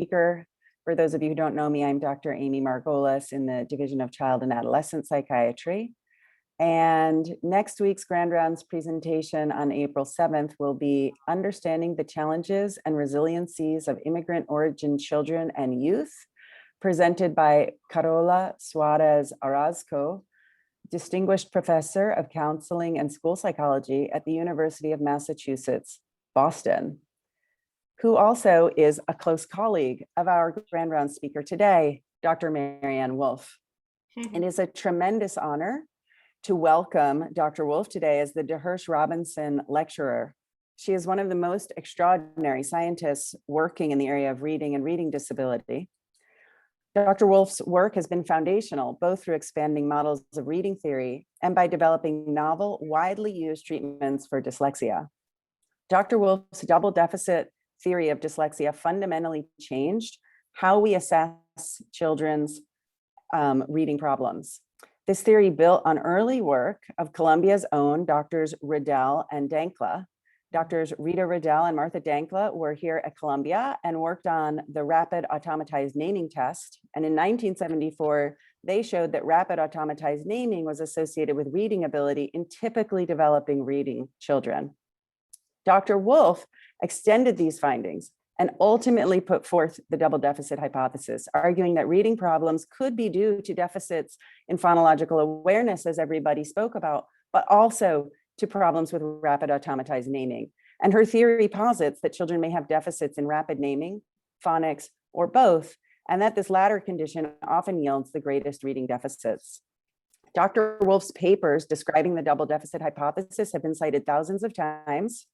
speaker. For those of you who don't know me, I'm Dr. Amy Margolis in the Division of Child and Adolescent Psychiatry. And next week's Grand Rounds presentation on April 7th will be Understanding the Challenges and Resiliencies of Immigrant Origin Children and Youth, presented by Carola Suarez Orozco, Distinguished Professor of Counseling and School Psychology at the University of Massachusetts, Boston, who also is a close colleague of our Grand Round speaker today, Dr. Maryanne Wolf. It is a tremendous honor to welcome Dr. Wolf today as the DeHirsch Robinson Lecturer. She is one of the most extraordinary scientists working in the area of reading and reading disability. Dr. Wolf's work has been foundational, both through expanding models of reading theory and by developing novel, widely used treatments for dyslexia. Dr. Wolf's double deficit theory of dyslexia fundamentally changed how we assess children's reading problems. This theory built on early work of Columbia's own Drs. Riddell and Dankla. Doctors Rita Riddell and Martha Dankla were here at Columbia and worked on the rapid automatized naming test. And in 1974, they showed that rapid automatized naming was associated with reading ability in typically developing reading children. Dr. Wolf extended these findings and ultimately put forth the double deficit hypothesis, arguing that reading problems could be due to deficits in phonological awareness, as everybody spoke about, but also to problems with rapid automatized naming. And her theory posits that children may have deficits in rapid naming, phonics, or both, and that this latter condition often yields the greatest reading deficits. Dr. Wolf's papers describing the double deficit hypothesis have been cited thousands of times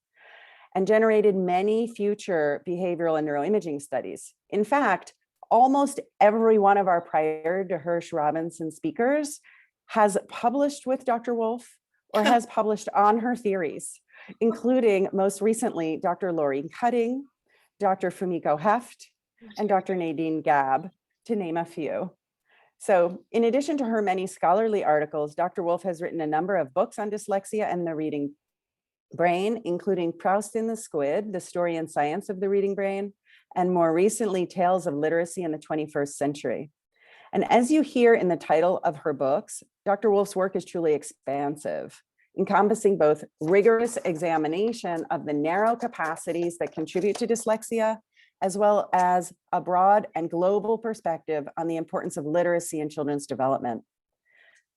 and generated many future behavioral and neuroimaging studies. In fact, almost every one of our prior DeHirsch Robinson speakers has published with Dr. Wolf or has published on her theories, including most recently, Dr. Lori Cutting, Dr. Fumiko Heft, and Dr. Nadine Gabb, to name a few. So in addition to her many scholarly articles, Dr. Wolf has written a number of books on dyslexia and the reading brain, including Proust and the Squid, The Story and Science of the Reading Brain, and more recently, Tales of Literacy in the 21st Century. And as you hear in the title of her books, Dr. Wolf's work is truly expansive, encompassing both rigorous examination of the narrow capacities that contribute to dyslexia, as well as a broad and global perspective on the importance of literacy in children's development.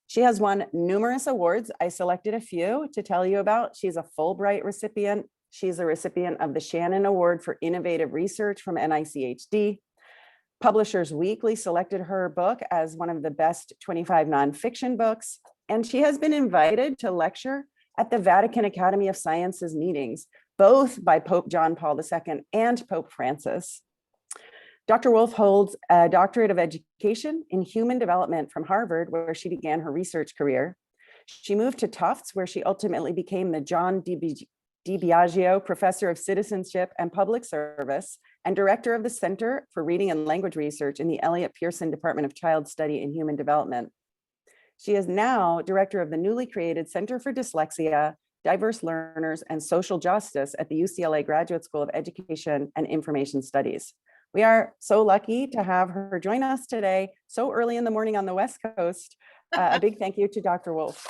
She has won numerous awards. I selected a few to tell you about. She's a Fulbright recipient. She's a recipient of the Shannon Award for Innovative Research from NICHD. Publishers Weekly selected her book as one of the best 25 nonfiction books, and she has been invited to lecture at the Vatican Academy of Sciences meetings, both by Pope John Paul II and Pope Francis. Dr. Wolf holds a doctorate of education in human development from Harvard, where she began her research career. She moved to Tufts, where she ultimately became the John DiBiagio Professor of Citizenship and Public Service and Director of the Center for Reading and Language Research in the Elliott Pearson Department of Child Study and Human Development. She is now Director of the newly created Center for Dyslexia, Diverse Learners, and Social Justice at the UCLA Graduate School of Education and Information Studies. We are so lucky to have her join us today, so early in the morning on the West Coast. A big thank you to Dr. Wolf.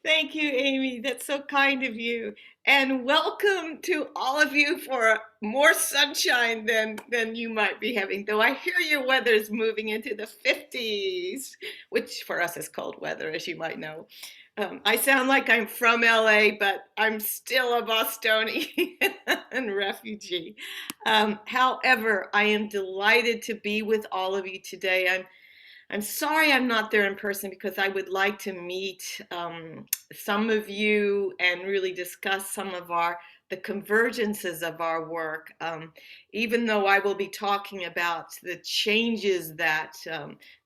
Thank you, Amy. That's so kind of you. And welcome to all of you for more sunshine than you might be having. Though I hear your weather is moving into the 50s, which for us is cold weather, as you might know. I sound like I'm from LA, but I'm still a Bostonian and refugee. However, I am delighted to be with all of you today. I'm sorry I'm not there in person because I would like to meet some of you and really discuss some of the convergences of our work. Even though I will be talking about the changes that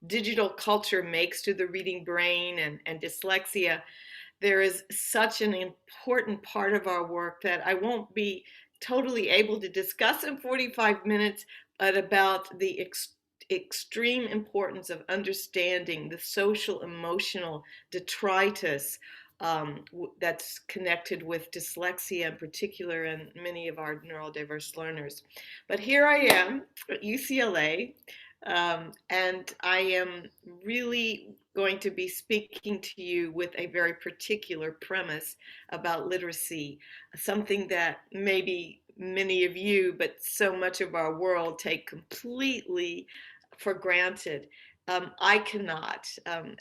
digital culture makes to the reading brain and dyslexia, there is such an important part of our work that I won't be totally able to discuss in 45 minutes, but about the extreme importance of understanding the social emotional detritus that's connected with dyslexia in particular and many of our neurodiverse learners. But here I am at UCLA, and I am really going to be speaking to you with a very particular premise about literacy, something that maybe many of you, but so much of our world, take completely for granted. I cannot.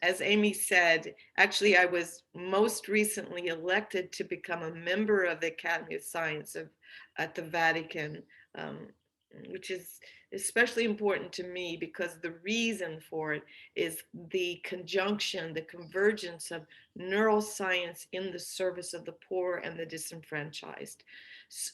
As Amy said, actually, I was most recently elected to become a member of the Academy of Science at the Vatican, um, which is especially important to me because the reason for it is the conjunction, the convergence of neuroscience in the service of the poor and the disenfranchised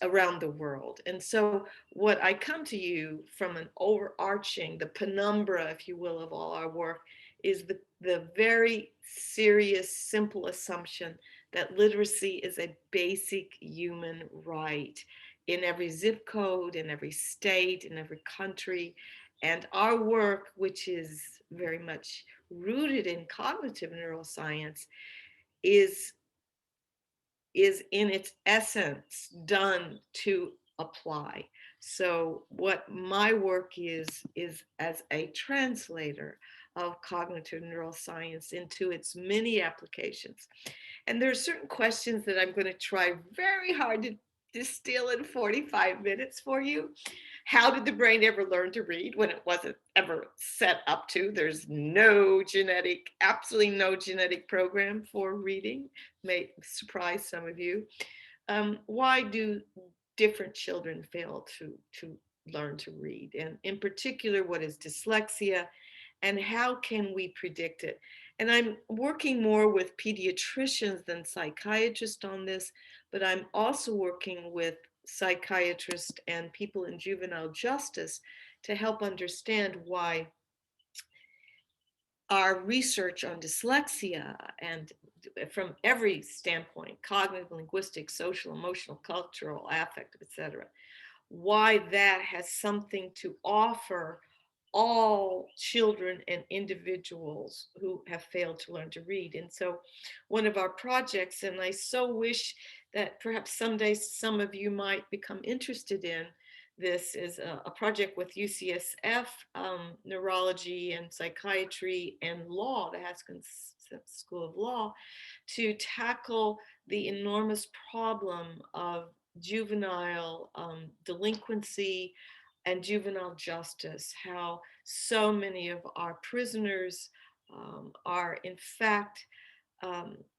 around the world. And so what I come to you from an overarching, the penumbra, if you will, of all our work is the very serious, simple assumption that literacy is a basic human right in every zip code, in every state, in every country. And our work, which is very much rooted in cognitive neuroscience, is in its essence done to apply. So what my work is as a translator of cognitive neuroscience into its many applications. And there are certain questions that I'm going to try very hard to distill in 45 minutes for you. How did the brain ever learn to read when it wasn't ever set up to? There's no genetic, absolutely no genetic program for reading. May surprise some of you. Why do different children fail to learn to read? And in particular, what is dyslexia? And how can we predict it? And I'm working more with pediatricians than psychiatrists on this, but I'm also working with psychiatrists and people in juvenile justice to help understand why our research on dyslexia and from every standpoint, cognitive, linguistic, social, emotional, cultural, affective, etc., why that has something to offer all children and individuals who have failed to learn to read. And so one of our projects, and I so wish that perhaps someday some of you might become interested in this, is a project with UCSF, Neurology and Psychiatry and Law, the Haskins School of Law, to tackle the enormous problem of juvenile delinquency and juvenile justice, how so many of our prisoners are in fact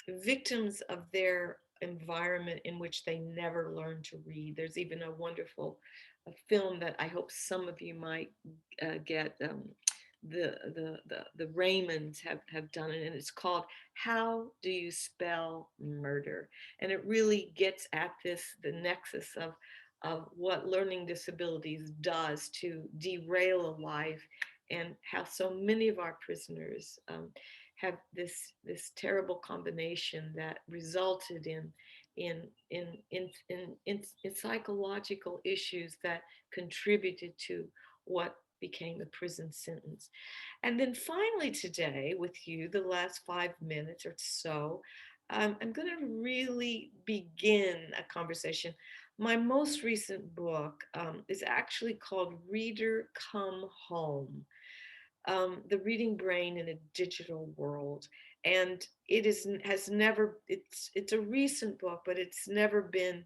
victims of their environment in which they never learn to read. There's even a wonderful film that I hope some of you might get. The Raymonds have done it, and it's called "How Do You Spell Murder?" And it really gets at this, the nexus of what learning disabilities does to derail a life, and how so many of our prisoners have this terrible combination that resulted in psychological issues that contributed to what became a prison sentence. And then finally today with you, the last 5 minutes or so, I'm going to really begin a conversation. My most recent book is actually called Reader Come Home, The Reading Brain in a Digital World. And it's a recent book, but it's never been,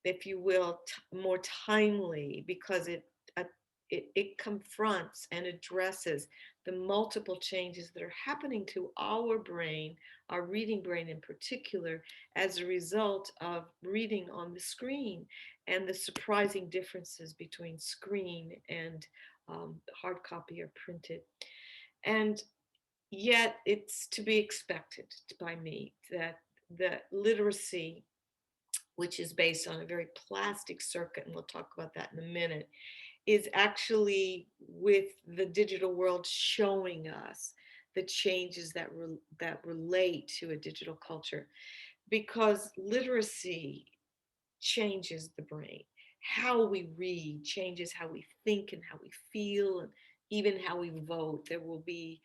if you will, more timely because it confronts and addresses the multiple changes that are happening to our brain, our reading brain in particular, as a result of reading on the screen and the surprising differences between screen and hard copy or printed. And yet it's to be expected by me that the literacy, which is based on a very plastic circuit, and we'll talk about that in a minute, is actually with the digital world showing us the changes that relate to a digital culture, because literacy changes the brain. How we read changes how we think and how we feel and even how we vote. There will be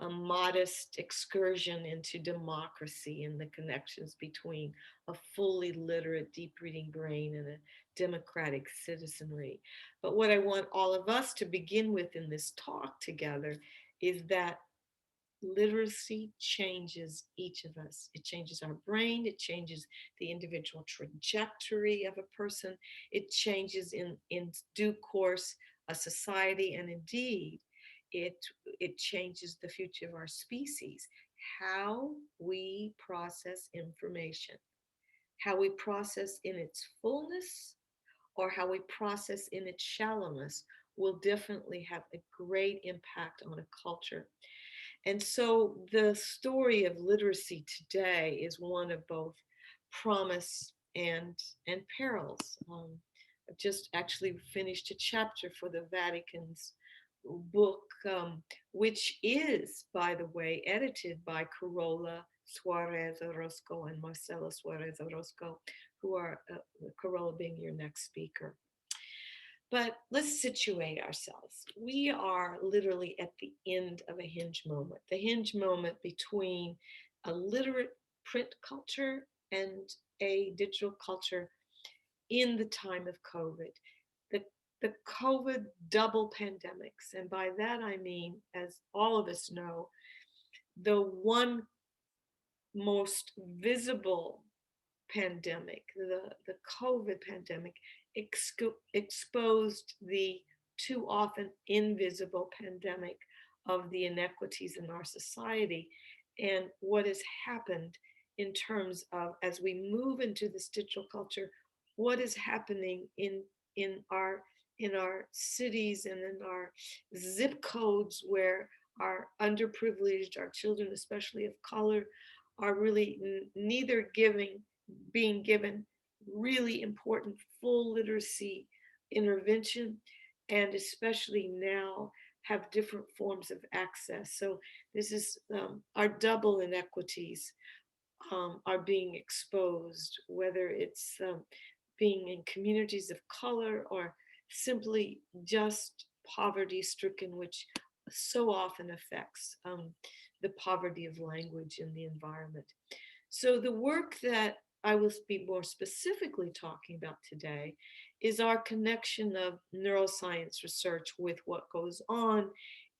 a modest excursion into democracy and the connections between a fully literate, deep reading brain and a democratic citizenry. But what I want all of us to begin with in this talk together is that literacy changes each of us. It changes our brain, it changes the individual trajectory of a person, it changes in due course a society, and indeed it changes the future of our species. How we process information, how we process in its fullness, or how we process in its shallowness will definitely have a great impact on a culture. And so the story of literacy today is one of both promise and perils. I've just actually finished a chapter for the Vatican's book, which is, by the way, edited by Carola Suarez Orozco and Marcela Suarez Orozco, who are Carola being your next speaker. But let's situate ourselves. We are literally at the end of a hinge moment, the hinge moment between a literate print culture and a digital culture in the time of COVID. The, the COVID double pandemics, and by that I mean, as all of us know, the one most visible pandemic, the COVID pandemic, exposed the too often invisible pandemic of the inequities in our society and what has happened in terms of, as we move into this digital culture, what is happening in our cities and in our zip codes where our underprivileged, our children, especially of color, are really neither being given really important full literacy intervention, and especially now have different forms of access. So this is our double inequities are being exposed, whether it's being in communities of color or simply just poverty stricken, which so often affects the poverty of language in the environment. So the work that I will be more specifically talking about today is our connection of neuroscience research with what goes on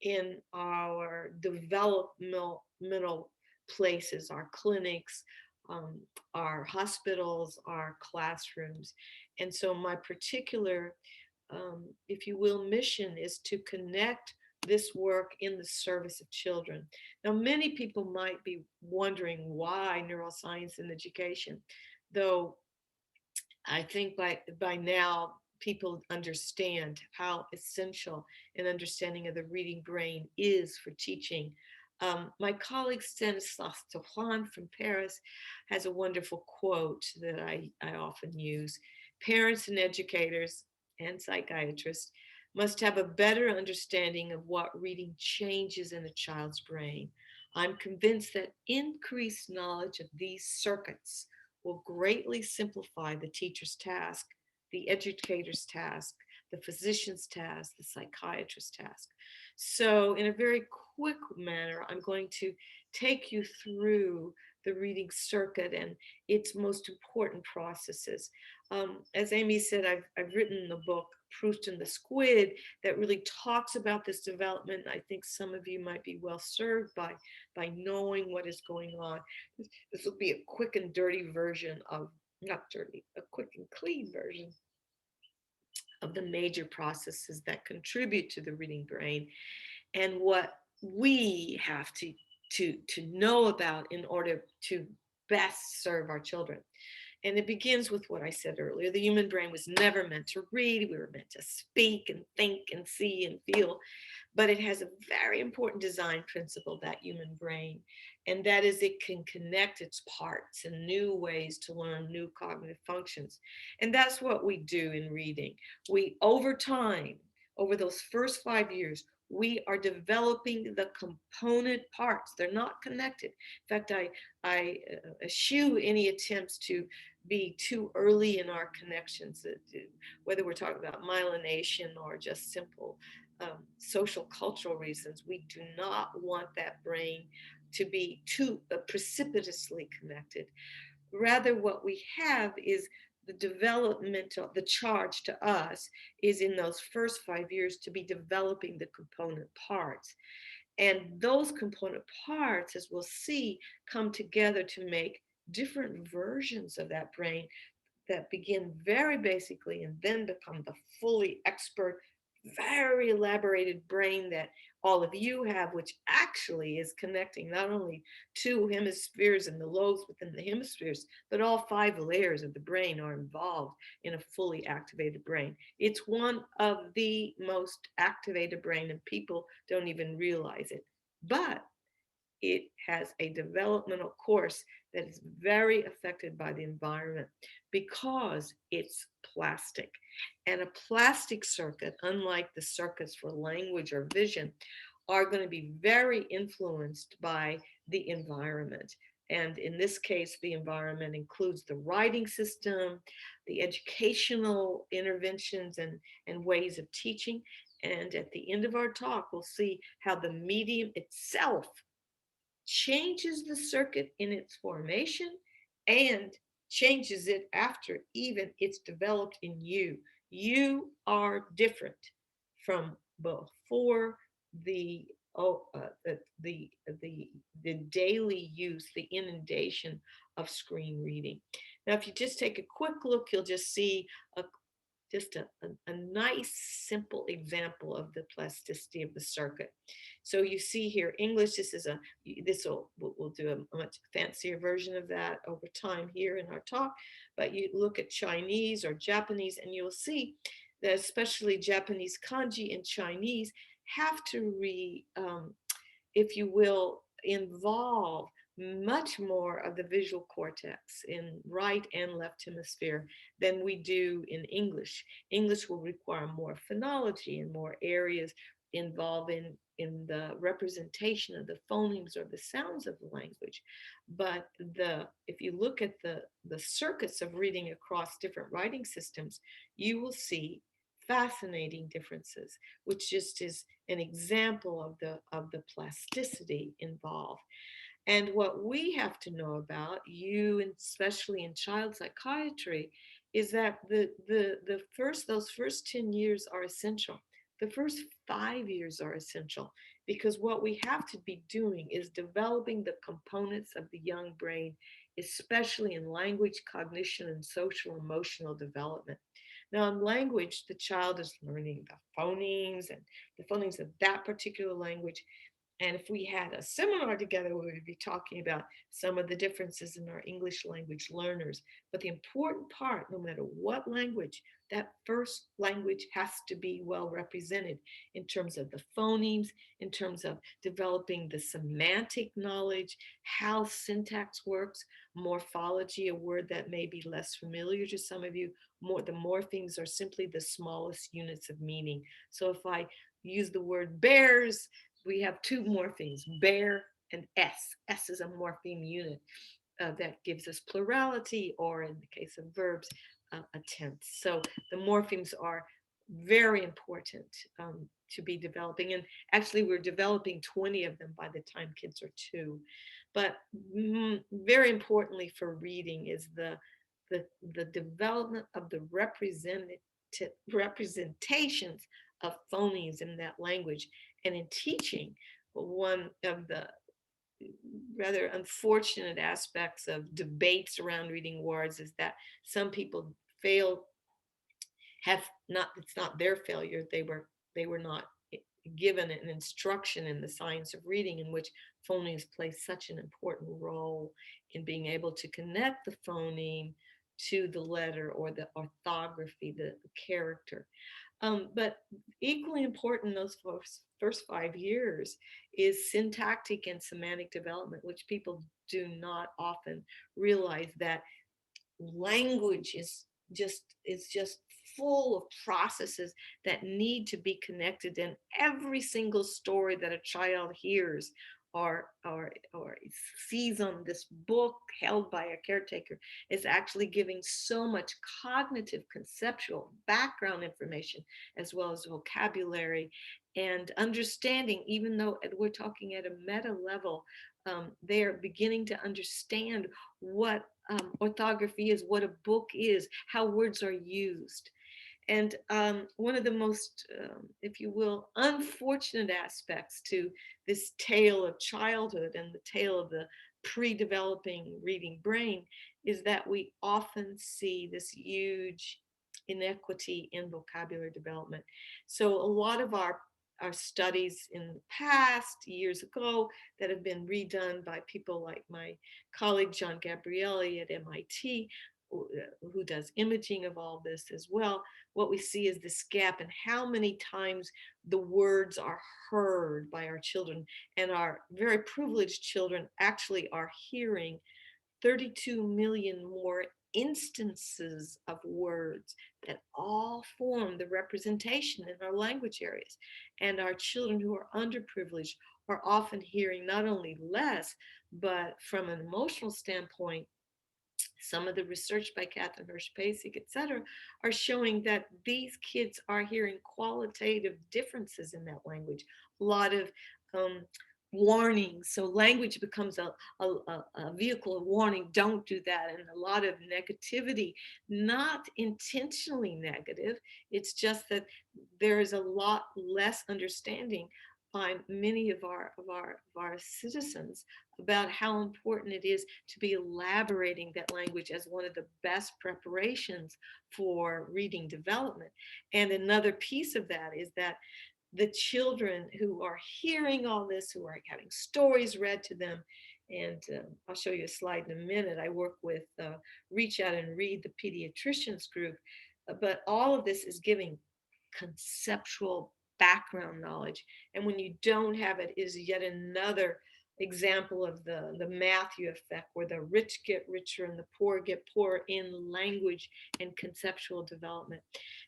in our developmental places, our clinics, our hospitals, our classrooms. And so my particular, if you will, mission is to connect this work in the service of children. Now, many people might be wondering why neuroscience and education, though I think by now people understand how essential an understanding of the reading brain is for teaching. My colleague Stanislas Tourlan from Paris has a wonderful quote that I often use. Parents and educators and psychiatrists must have a better understanding of what reading changes in a child's brain. I'm convinced that increased knowledge of these circuits will greatly simplify the teacher's task, the educator's task, the physician's task, the psychiatrist's task. So in a very quick manner, I'm going to take you through the reading circuit and its most important processes. As Amy said, I've written the book, Proust and the Squid, that really talks about this development. I think some of you might be well served by knowing what is going on. This will be a quick and dirty version of, not dirty, a quick and clean version of the major processes that contribute to the reading brain and what we have to know about in order to best serve our children. And it begins with what I said earlier. The human brain was never meant to read. We were meant to speak and think and see and feel. But it has a very important design principle, that human brain, and that is it can connect its parts in new ways to learn new cognitive functions. And that's what we do in reading. We, over time, over those first 5 years, we are developing the component parts. They're not connected. In fact, I eschew any attempts to be too early in our connections, whether we're talking about myelination or just simple social cultural reasons. We do not want that brain to be too precipitously connected. Rather, what we have is the developmental, the charge to us is in those first 5 years to be developing the component parts. And those component parts, as we'll see, come together to make different versions of that brain that begin very basically and then become the fully expert, very elaborated brain that all of you have, which actually is connecting not only two hemispheres and the lobes within the hemispheres, but all 5 layers of the brain are involved in a fully activated brain. It's one of the most activated brain, and people don't even realize it. But it has a developmental course that is very affected by the environment because it's plastic. And a plastic circuit, unlike the circuits for language or vision, are going to be very influenced by the environment. And in this case, the environment includes the writing system, the educational interventions and ways of teaching. And at the end of our talk, we'll see how the medium itself changes the circuit in its formation and changes it after even it's developed in you. You are different from before the the daily use, the inundation of screen reading. Now, if you just take a quick look, you'll just see a just a nice simple example of the plasticity of the circuit. So you see here English. We'll do a much fancier version of that over time here in our talk, but you look at Chinese or Japanese and you'll see that especially Japanese kanji and Chinese have to if you will, involve much more of the visual cortex in right and left hemisphere than we do in English. English will require more phonology and more areas involved in the representation of the phonemes or the sounds of the language. But if you look at the circuits of reading across different writing systems, you will see fascinating differences, which just is an example of the plasticity involved. And what we have to know about, you, and especially in child psychiatry, is that those first 10 years are essential. The first 5 years are essential because what we have to be doing is developing the components of the young brain, especially in language, cognition, and social emotional development. Now, in language, the child is learning the phonemes and the phonemes of that particular language. And if we had a seminar together, we would be talking about some of the differences in our English language learners. But the important part, no matter what language, that first language has to be well represented in terms of the phonemes, in terms of developing the semantic knowledge, how syntax works, morphology, a word that may be less familiar to some of you. The morphemes are simply the smallest units of meaning. So if I use the word bears, we have 2 morphemes, bear and S. S is a morpheme unit that gives us plurality, or in the case of verbs, a tense. So the morphemes are very important to be developing. And actually, we're developing 20 of them by the time kids are 2. But very importantly for reading is the development of the representations of phonemes in that language. And in teaching, one of the rather unfortunate aspects of debates around reading words is that some people it's not their failure. They were not given an instruction in the science of reading in which phonemes play such an important role in being able to connect the phoneme to the letter or the orthography, the character. But equally important in those first 5 years is syntactic and semantic development, which people do not often realize that language is just full of processes that need to be connected, and every single story that a child hears or sees on this book held by a caretaker is actually giving so much cognitive, conceptual background information, as well as vocabulary and understanding, even though we're talking at a meta level, they are beginning to understand what orthography is, what a book is, how words are used. And one of the most, if you will, unfortunate aspects to this tale of childhood and the tale of the pre-developing reading brain is that we often see this huge inequity in vocabulary development. So a lot of our studies in the past, years ago, that have been redone by people like my colleague John Gabrielli at MIT, who does imaging of all this as well, what we see is this gap in how many times the words are heard by our children, and our very privileged children actually are hearing 32 million more instances of words that all form the representation in our language areas. And our children who are underprivileged are often hearing not only less, but from an emotional standpoint, some of the research by Catherine Hirsch-Pasek, et cetera, are showing that these kids are hearing qualitative differences in that language. A lot of warnings. So language becomes a vehicle of warning, don't do that. And a lot of negativity, not intentionally negative. It's just that there is a lot less understanding by many of our citizens about how important it is to be elaborating that language as one of the best preparations for reading development. And another piece of that is that the children who are hearing all this, who are having stories read to them, and I'll show you a slide in a minute. I work with Reach Out and Read, the pediatricians group, but all of this is giving conceptual background knowledge. And when you don't have it, is yet another example of the Matthew effect, where the rich get richer and the poor get poorer in language and conceptual development.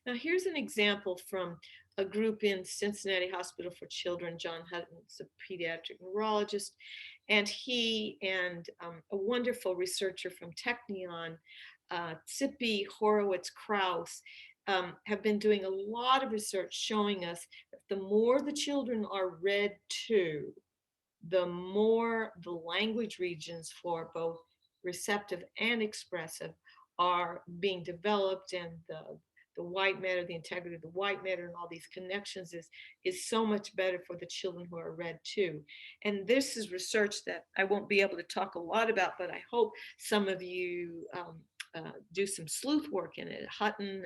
Now, here's an example from a group in Cincinnati Hospital for Children. John Hutton's a pediatric neurologist, and he and a wonderful researcher from Technion, Tsippi Horowitz-Kraus, have been doing a lot of research showing us that the more the children are read to, the more the language regions for both receptive and expressive are being developed, and the white matter, the integrity of the white matter and all these connections is so much better for the children who are read to. And this is research that I won't be able to talk a lot about, but I hope some of you do some sleuth work in it. Hutton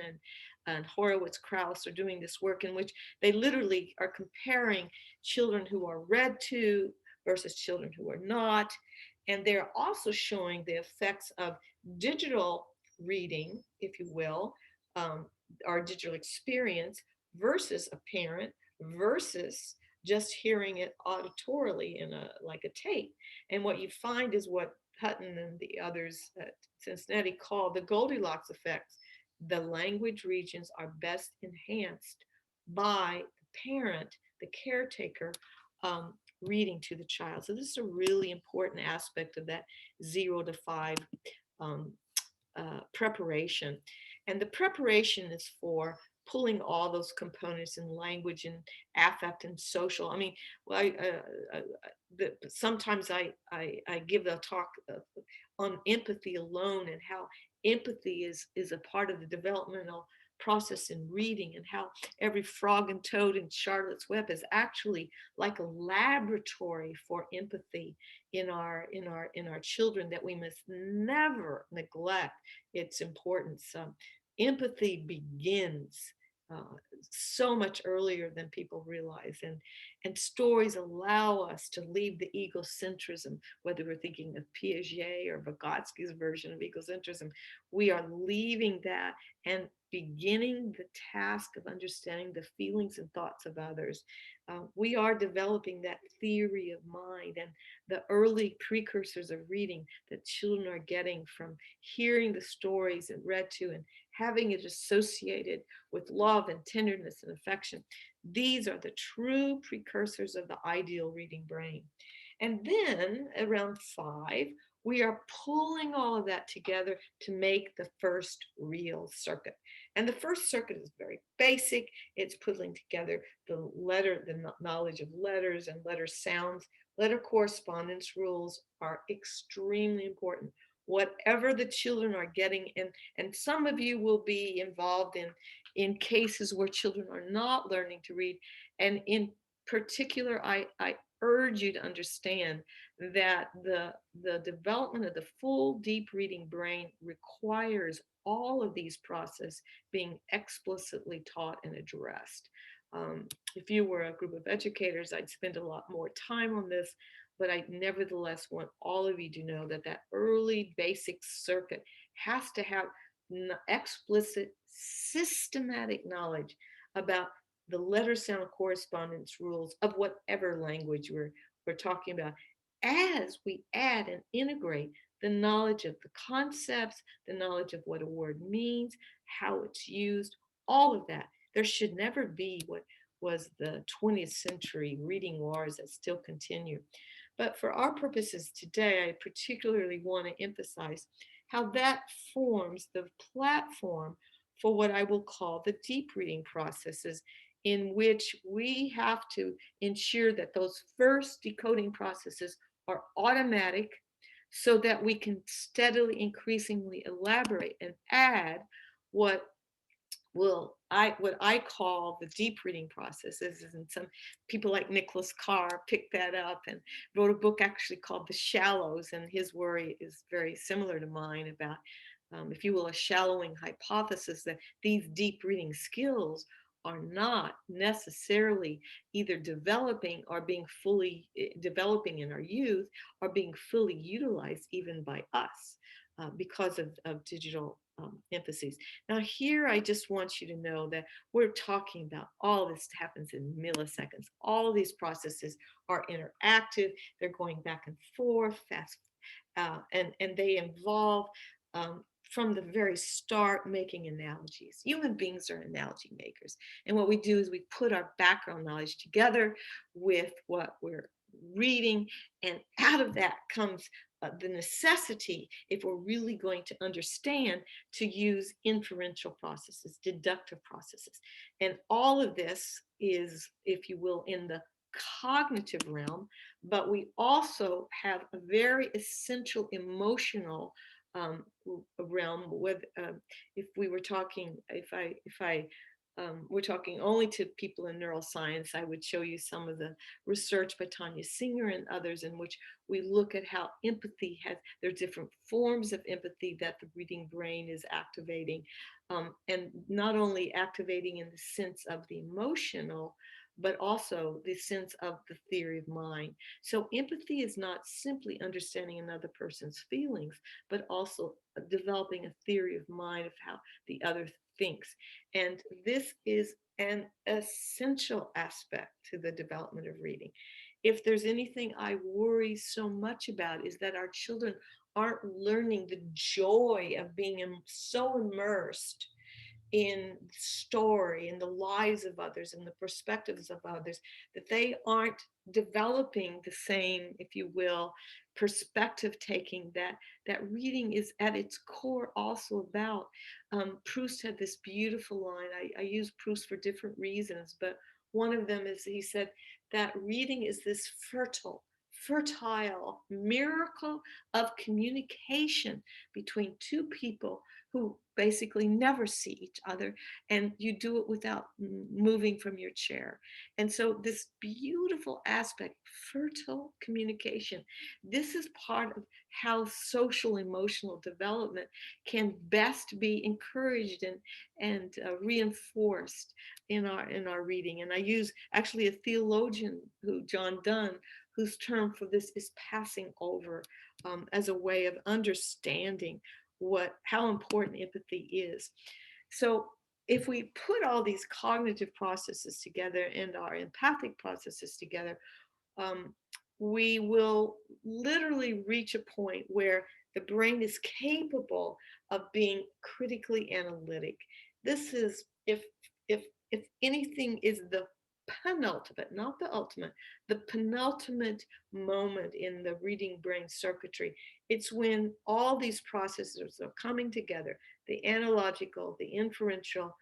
and Horowitz-Kraus are doing this work in which they literally are comparing children who are read to versus children who are not. And they're also showing the effects of digital reading, if you will, our digital experience versus a parent versus just hearing it auditorily in like a tape. And what you find is what Hutton and the others at Cincinnati call the Goldilocks effects. The language regions are best enhanced by the parent, the caretaker, reading to the child. So this is a really important aspect of that 0 to 5 preparation. And the preparation is for pulling all those components in language and affect and social. I mean, well, sometimes I give a talk on empathy alone, and how empathy is a part of the developmental process in reading, and how every frog and toad in Charlotte's Web is actually like a laboratory for empathy in our children, that we must never neglect its importance. Empathy begins so much earlier than people realize, and stories allow us to leave the egocentrism. Whether we're thinking of Piaget or Vygotsky's version of egocentrism, we are leaving that and beginning the task of understanding the feelings and thoughts of others. We are developing that theory of mind, and the early precursors of reading that children are getting from hearing the stories and read to and having it associated with love and tenderness and affection. These are the true precursors of the ideal reading brain. And then around 5, we are pulling all of that together to make the first real circuit. And the first circuit is very basic. It's pulling together the knowledge of letters and letter sounds. Letter correspondence rules are extremely important. Whatever the children are getting, and some of you will be involved in cases where children are not learning to read. And in particular, I urge you to understand that the development of the full deep reading brain requires all of these processes being explicitly taught and addressed. If you were a group of educators, I'd spend a lot more time on this, but I nevertheless want all of you to know that that early basic circuit has to have explicit, systematic knowledge about the letter sound correspondence rules of whatever language we're talking about, as we add and integrate the knowledge of the concepts, the knowledge of what a word means, how it's used, all of that. There should never be what was the 20th century reading wars that still continue. But for our purposes today, I particularly want to emphasize how that forms the platform for what I will call the deep reading processes, in which we have to ensure that those first decoding processes are automatic so that we can steadily, increasingly elaborate and add what what I call the deep reading processes. And some people like Nicholas Carr picked that up and wrote a book actually called The Shallows, and his worry is very similar to mine about, if you will, a shallowing hypothesis that these deep reading skills are not necessarily either developing or being fully developing in our youth, or being fully utilized even by us because of digital emphases. Now here, I just want you to know that we're talking about all this happens in milliseconds. All of these processes are interactive. They're going back and forth fast, and they involve from the very start making analogies. Human beings are analogy makers. And what we do is we put our background knowledge together with what we're reading, and out of that comes the necessity, if we're really going to understand, to use inferential processes, deductive processes. And all of this is, if you will, in the cognitive realm, but we also have a very essential emotional realm with, if we were talking, if I we're talking only to people in neuroscience, I would show you some of the research by Tanya Singer and others, in which we look at how empathy has, there are different forms of empathy that the reading brain is activating, and not only activating in the sense of the emotional, but also the sense of the theory of mind. So empathy is not simply understanding another person's feelings, but also developing a theory of mind of how the other thinks. And this is an essential aspect to the development of reading. If there's anything I worry so much about, is that our children aren't learning the joy of being so immersed in story, in the lives of others, and the perspectives of others, that they aren't developing the same, if you will, perspective taking that reading is at its core also about. Proust had this beautiful line. I use Proust for different reasons, but one of them is, he said that reading is this fertile miracle of communication between two people who basically never see each other, and you do it without moving from your chair. And so this beautiful aspect, fertile communication, this is part of how social emotional development can best be encouraged and reinforced in our reading. And I use actually a theologian, John Donne, whose term for this is passing over, as a way of understanding how important empathy is. So if we put all these cognitive processes together and our empathic processes together, we will literally reach a point where the brain is capable of being critically analytic. This is, if anything is the penultimate, not the ultimate, the penultimate moment in the reading brain circuitry. It's when all these processes are coming together, the analogical, the inferential,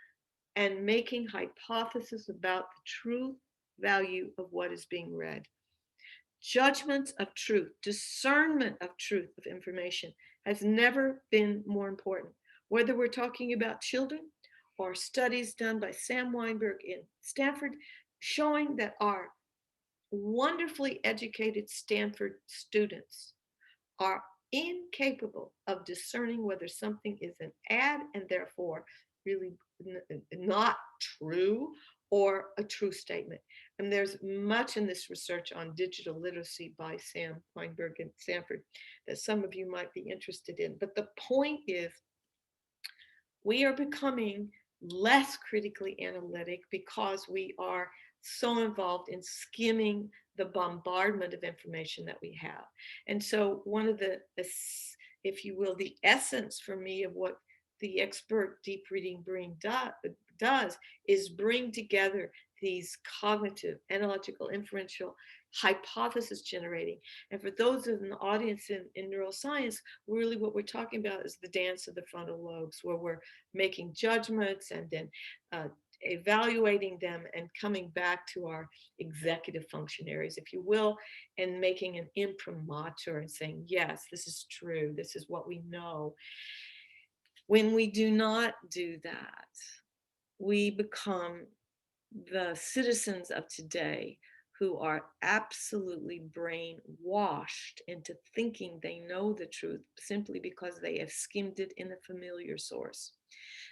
and making hypotheses about the true value of what is being read. Judgments of truth, discernment of truth of information has never been more important. Whether we're talking about children or studies done by Sam Weinberg in Stanford showing that our wonderfully educated Stanford students are incapable of discerning whether something is an ad and therefore really not true or a true statement. And there's much in this research on digital literacy by Sam Weinberg and Stanford that some of you might be interested in. But the point is, we are becoming less critically analytic because we are so involved in skimming the bombardment of information that we have. And so one of the, if you will, the essence for me of what the expert deep reading brain does is bring together these cognitive, analogical, inferential, hypothesis generating. And for those in the audience in neuroscience, really what we're talking about is the dance of the frontal lobes, where we're making judgments and then evaluating them and coming back to our executive functionaries, if you will, and making an imprimatur and saying, yes, this is true, this is what we know. When we do not do that, we become the citizens of today who are absolutely brainwashed into thinking they know the truth simply because they have skimmed it in a familiar source.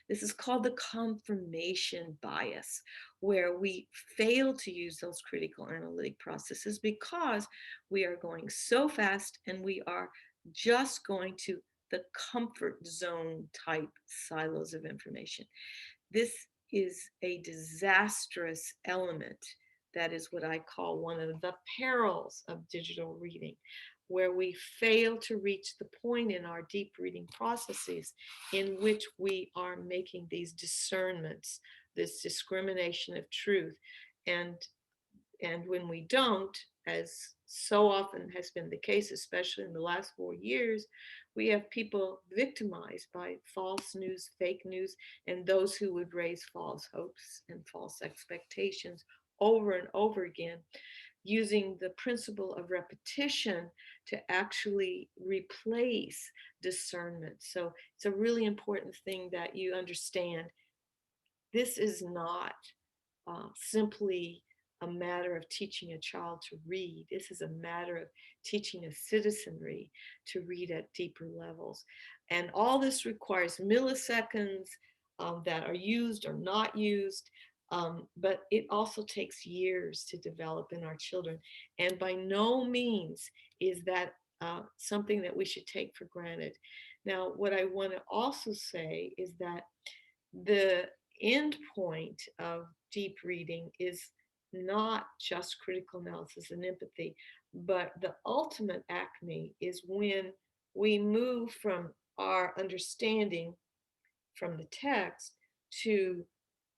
This is called the confirmation bias, where we fail to use those critical analytic processes because we are going so fast and we are just going to the comfort zone type silos of information. This is a disastrous element. That is what I call one of the perils of digital reading, where we fail to reach the point in our deep reading processes in which we are making these discernments, this discrimination of truth. And when we don't, as so often has been the case, especially in the last 4 years, we have people victimized by false news, fake news, and those who would raise false hopes and false expectations over and over again, using the principle of repetition to actually replace discernment. So it's a really important thing that you understand. This is not simply a matter of teaching a child to read. This is a matter of teaching a citizenry to read at deeper levels. And all this requires milliseconds that are used or not used, but it also takes years to develop in our children. And by no means is that something that we should take for granted. Now, what I want to also say is that the end point of deep reading is not just critical analysis and empathy, but the ultimate acme is when we move from our understanding from the text to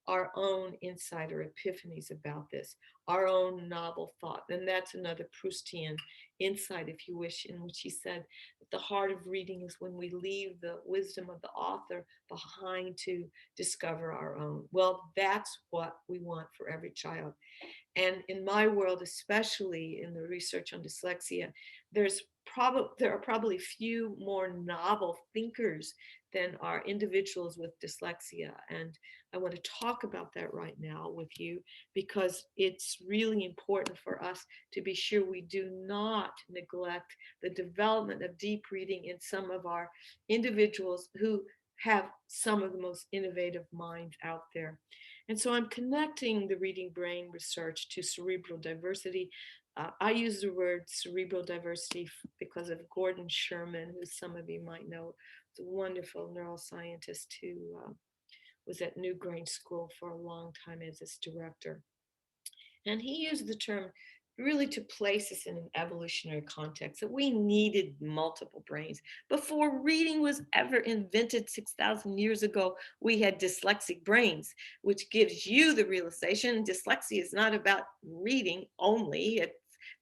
our own insider epiphanies about this, our own novel thought. And that's another Proustian insight, if you wish, in which he said that the heart of reading is when we leave the wisdom of the author behind to discover our own. Well, that's what we want for every child. And in my world, especially in the research on dyslexia, there are probably few more novel thinkers than are individuals with dyslexia. And I want to talk about that right now with you because it's really important for us to be sure we do not neglect the development of deep reading in some of our individuals who have some of the most innovative minds out there. And so I'm connecting the reading brain research to cerebral diversity. I use the word cerebral diversity because of Gordon Sherman, who some of you might know. He's a wonderful neuroscientist who was at Newgrange School for a long time as its director. And he used the term really to place us in an evolutionary context, that we needed multiple brains. Before reading was ever invented 6,000 years ago, we had dyslexic brains, which gives you the realization dyslexia is not about reading only.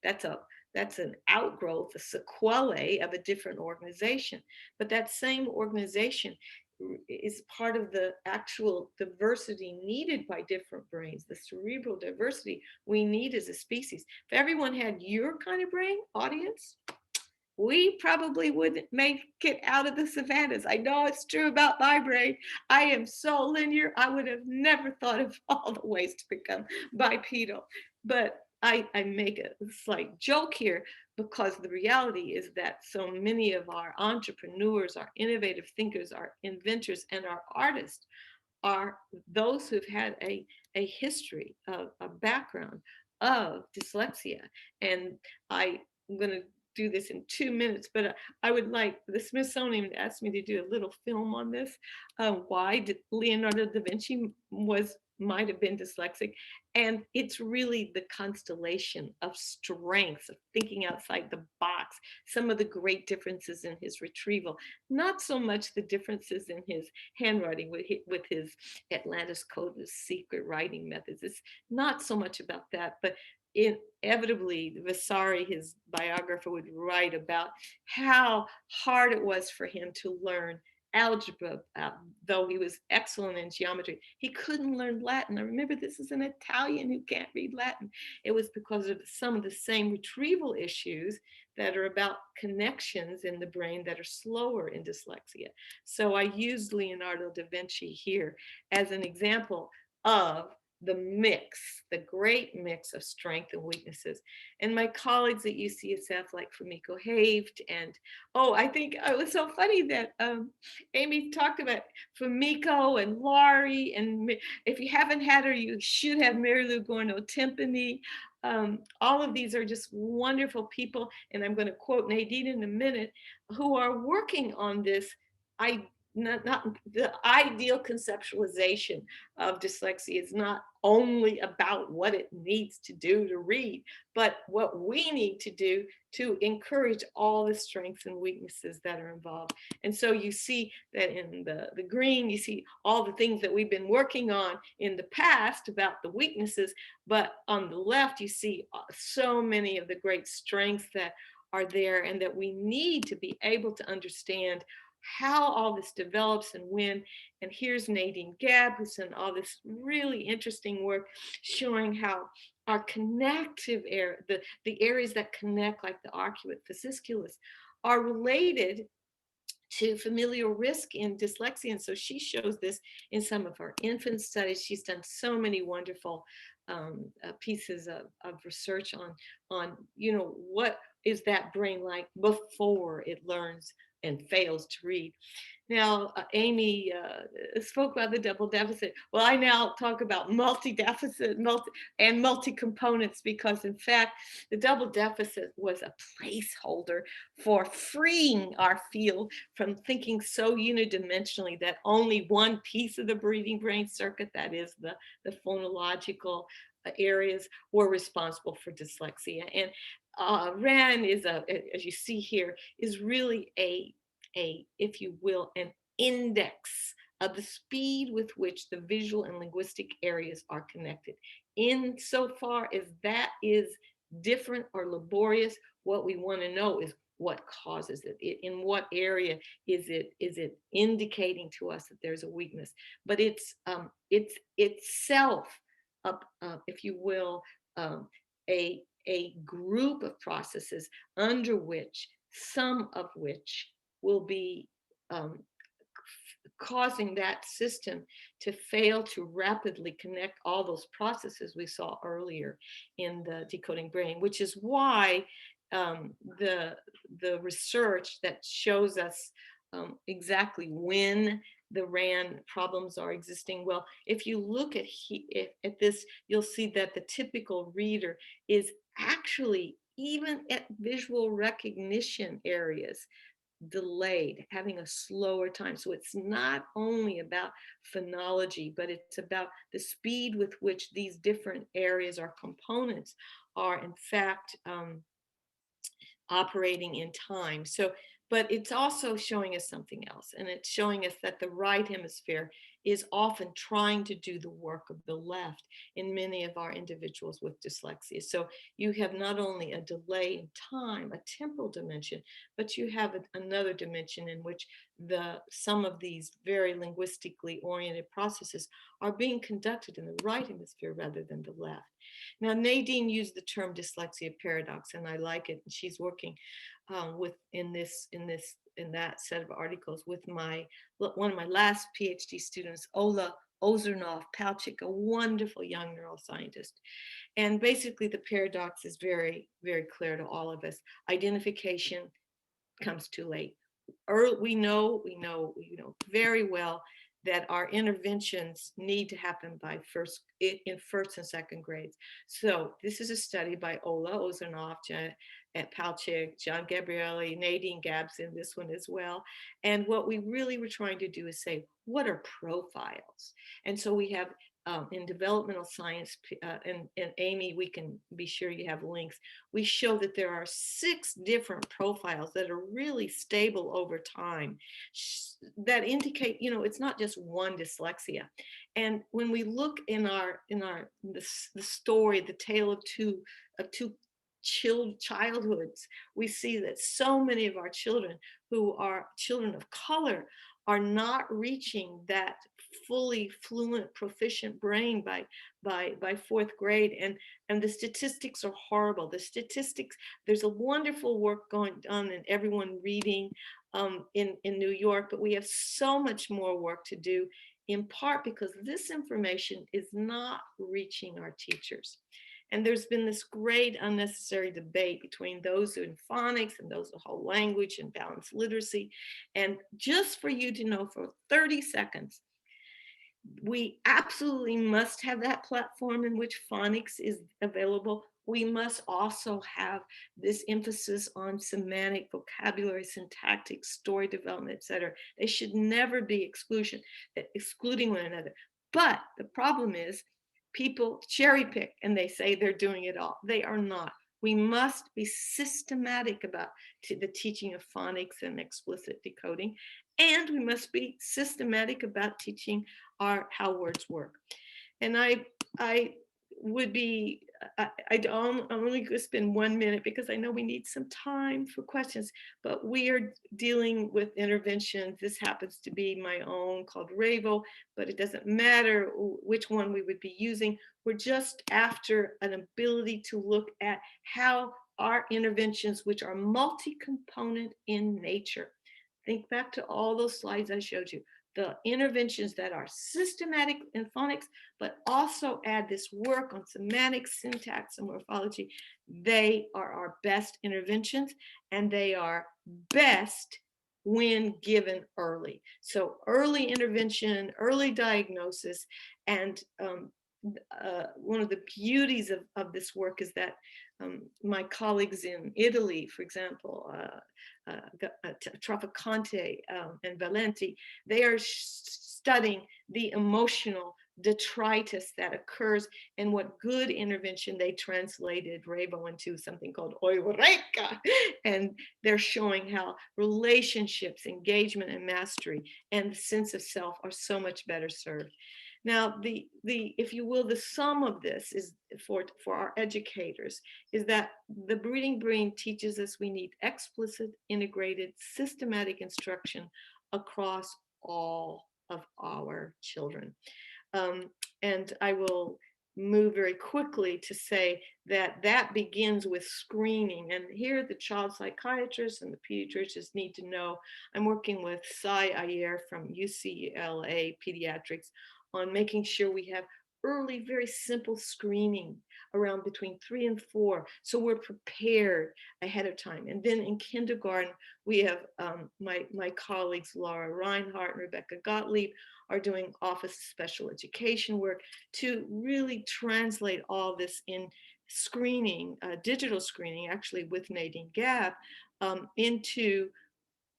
That's a that's an outgrowth, a sequelae of a different organization. But that same organization is part of the actual diversity needed by different brains, the cerebral diversity we need as a species. If everyone had your kind of brain, audience, we probably wouldn't make it out of the savannas. I know it's true about my brain. I am so linear. I would have never thought of all the ways to become bipedal. But I make a slight joke here because the reality is that so many of our entrepreneurs, our innovative thinkers, our inventors, and our artists are those who've had a history of a background of dyslexia. And I'm going to do this in 2 minutes, but I would like the Smithsonian to ask me to do a little film on this. Why did Leonardo da Vinci might have been dyslexic? And it's really the constellation of strengths, of thinking outside the box, some of the great differences in his retrieval, not so much the differences in his handwriting with his Atlantis Code of secret writing methods. It's not so much about that, but inevitably, Vasari, his biographer, would write about how hard it was for him to learn algebra, though he was excellent in geometry. He couldn't learn Latin. I remember this is an Italian who can't read Latin. It was because of some of the same retrieval issues that are about connections in the brain that are slower in dyslexia. So I used Leonardo da Vinci here as an example of the mix, the great mix of strength and weaknesses. And my colleagues at UCSF, like Fumiko Haved, and I think it was so funny that Amy talked about Fumiko and Laurie, and if you haven't had her, you should have Mary Lou Gorno-Timpani. All of these are just wonderful people, and I'm going to quote Nadine in a minute, who are working on this. Not the ideal conceptualization of dyslexia is not only about what it needs to do to read, but what we need to do to encourage all the strengths and weaknesses that are involved. And so you see that in the green, you see all the things that we've been working on in the past about the weaknesses, but on the left, you see so many of the great strengths that are there and that we need to be able to understand how all this develops and when. And here's Nadine Gabb, who's done all this really interesting work showing how our connective area, the areas that connect, like the arcuate fasciculus, are related to familial risk in dyslexia. And so she shows this in some of her infant studies. She's done so many wonderful pieces of research on what is that brain like before it learns and fails to read. Now, Amy spoke about the double deficit. Well, I now talk about multi-deficit and multi-components because, in fact, the double deficit was a placeholder for freeing our field from thinking so unidimensionally that only one piece of the breathing brain circuit, that is the phonological areas, were responsible for dyslexia. And RAN is as you see here, is really a, if you will, an index of the speed with which the visual and linguistic areas are connected. Insofar as that is different or laborious, what we want to know is what causes it. In what area is it indicating to us that there's a weakness? But it's itself, if you will, a group of processes under which, some of which will be causing that system to fail to rapidly connect all those processes we saw earlier in the decoding brain, which is why the research that shows us exactly when the RAN problems are existing. Well, if you look at this, you'll see that the typical reader is actually, even at visual recognition areas, delayed, having a slower time. So it's not only about phonology, but it's about the speed with which these different areas or components are in fact operating in time. So, but it's also showing us something else, and it's showing us that the right hemisphere is often trying to do the work of the left in many of our individuals with dyslexia. So you have not only a delay in time, a temporal dimension, but you have another dimension in which some of these very linguistically oriented processes are being conducted in the right hemisphere rather than the left. Now, Nadine used the term dyslexia paradox, and I like it. And she's working in that set of articles with one of my last PhD students, Ola Ozernov Palchik, a wonderful young neuroscientist. And basically, the paradox is very, very clear to all of us. Identification comes too late. We know very well that our interventions need to happen in first and second grades. So this is a study by Ola Ozernov, at Palchik, John Gabrielli, Nadine Gabbs in this one as well. And what we really were trying to do is say, what are profiles? And so we have in developmental science, and Amy, we can be sure you have links. We show that there are 6 different profiles that are really stable over time that indicate, it's not just one dyslexia. And when we look in the story, the tale of two childhoods, we see that so many of our children who are children of color are not reaching that fully fluent, proficient brain by 4th grade, and the statistics are horrible. There's a wonderful work going on and everyone reading in New York, but we have so much more work to do, in part because this information is not reaching our teachers. And there's been this great unnecessary debate between those who in phonics and those who whole language and balanced literacy. And just for you to know, for 30 seconds, we absolutely must have that platform in which phonics is available. We must also have this emphasis on semantic, vocabulary, syntactic, story development, et cetera. They should never be excluding one another. But the problem is people cherry pick and they say they're doing it all. They are not. We must be systematic about the teaching of phonics and explicit decoding. And we must be systematic about teaching how words work. And I'm only going to spend 1 minute because I know we need some time for questions, but we are dealing with interventions. This happens to be my own called RAVO, but it doesn't matter which one we would be using. We're just after an ability to look at how our interventions, which are multi-component in nature. Think back to all those slides I showed you. The interventions that are systematic in phonics, but also add this work on semantics, syntax, and morphology. They are our best interventions, and they are best when given early. So early intervention, early diagnosis, and one of the beauties of this work is that my colleagues in Italy, for example, Traficante and Valenti, they are studying the emotional detritus that occurs, and what good intervention they translated RAVO into something called Eureka, and they're showing how relationships, engagement, and mastery, and the sense of self are so much better served. Now, if you will, the sum of this is for our educators is that the Breeding Brain teaches us we need explicit, integrated, systematic instruction across all of our children. And I will move very quickly to say that begins with screening. And here the child psychiatrists and the pediatricians need to know. I'm working with Sai Iyer from UCLA Pediatrics on making sure we have early, very simple screening around between 3 and 4, so we're prepared ahead of time. And then in kindergarten, we have my colleagues Laura Reinhardt and Rebecca Gottlieb are doing Office of Special Education work to really translate all this in screening, digital screening, actually with Nadine Gabb, into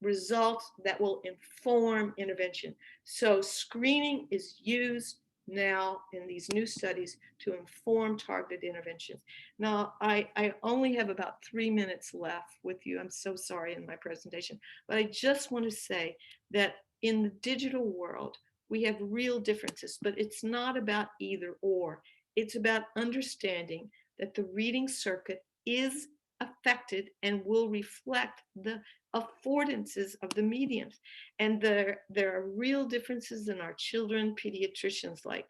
results that will inform intervention. So screening is used now in these new studies to inform targeted interventions. Now, I only have about 3 minutes left with you. I'm so sorry in my presentation, but I just want to say that in the digital world, we have real differences, but it's not about either or. It's about understanding that the reading circuit is affected and will reflect the affordances of the mediums. And there are real differences in our children. Pediatricians like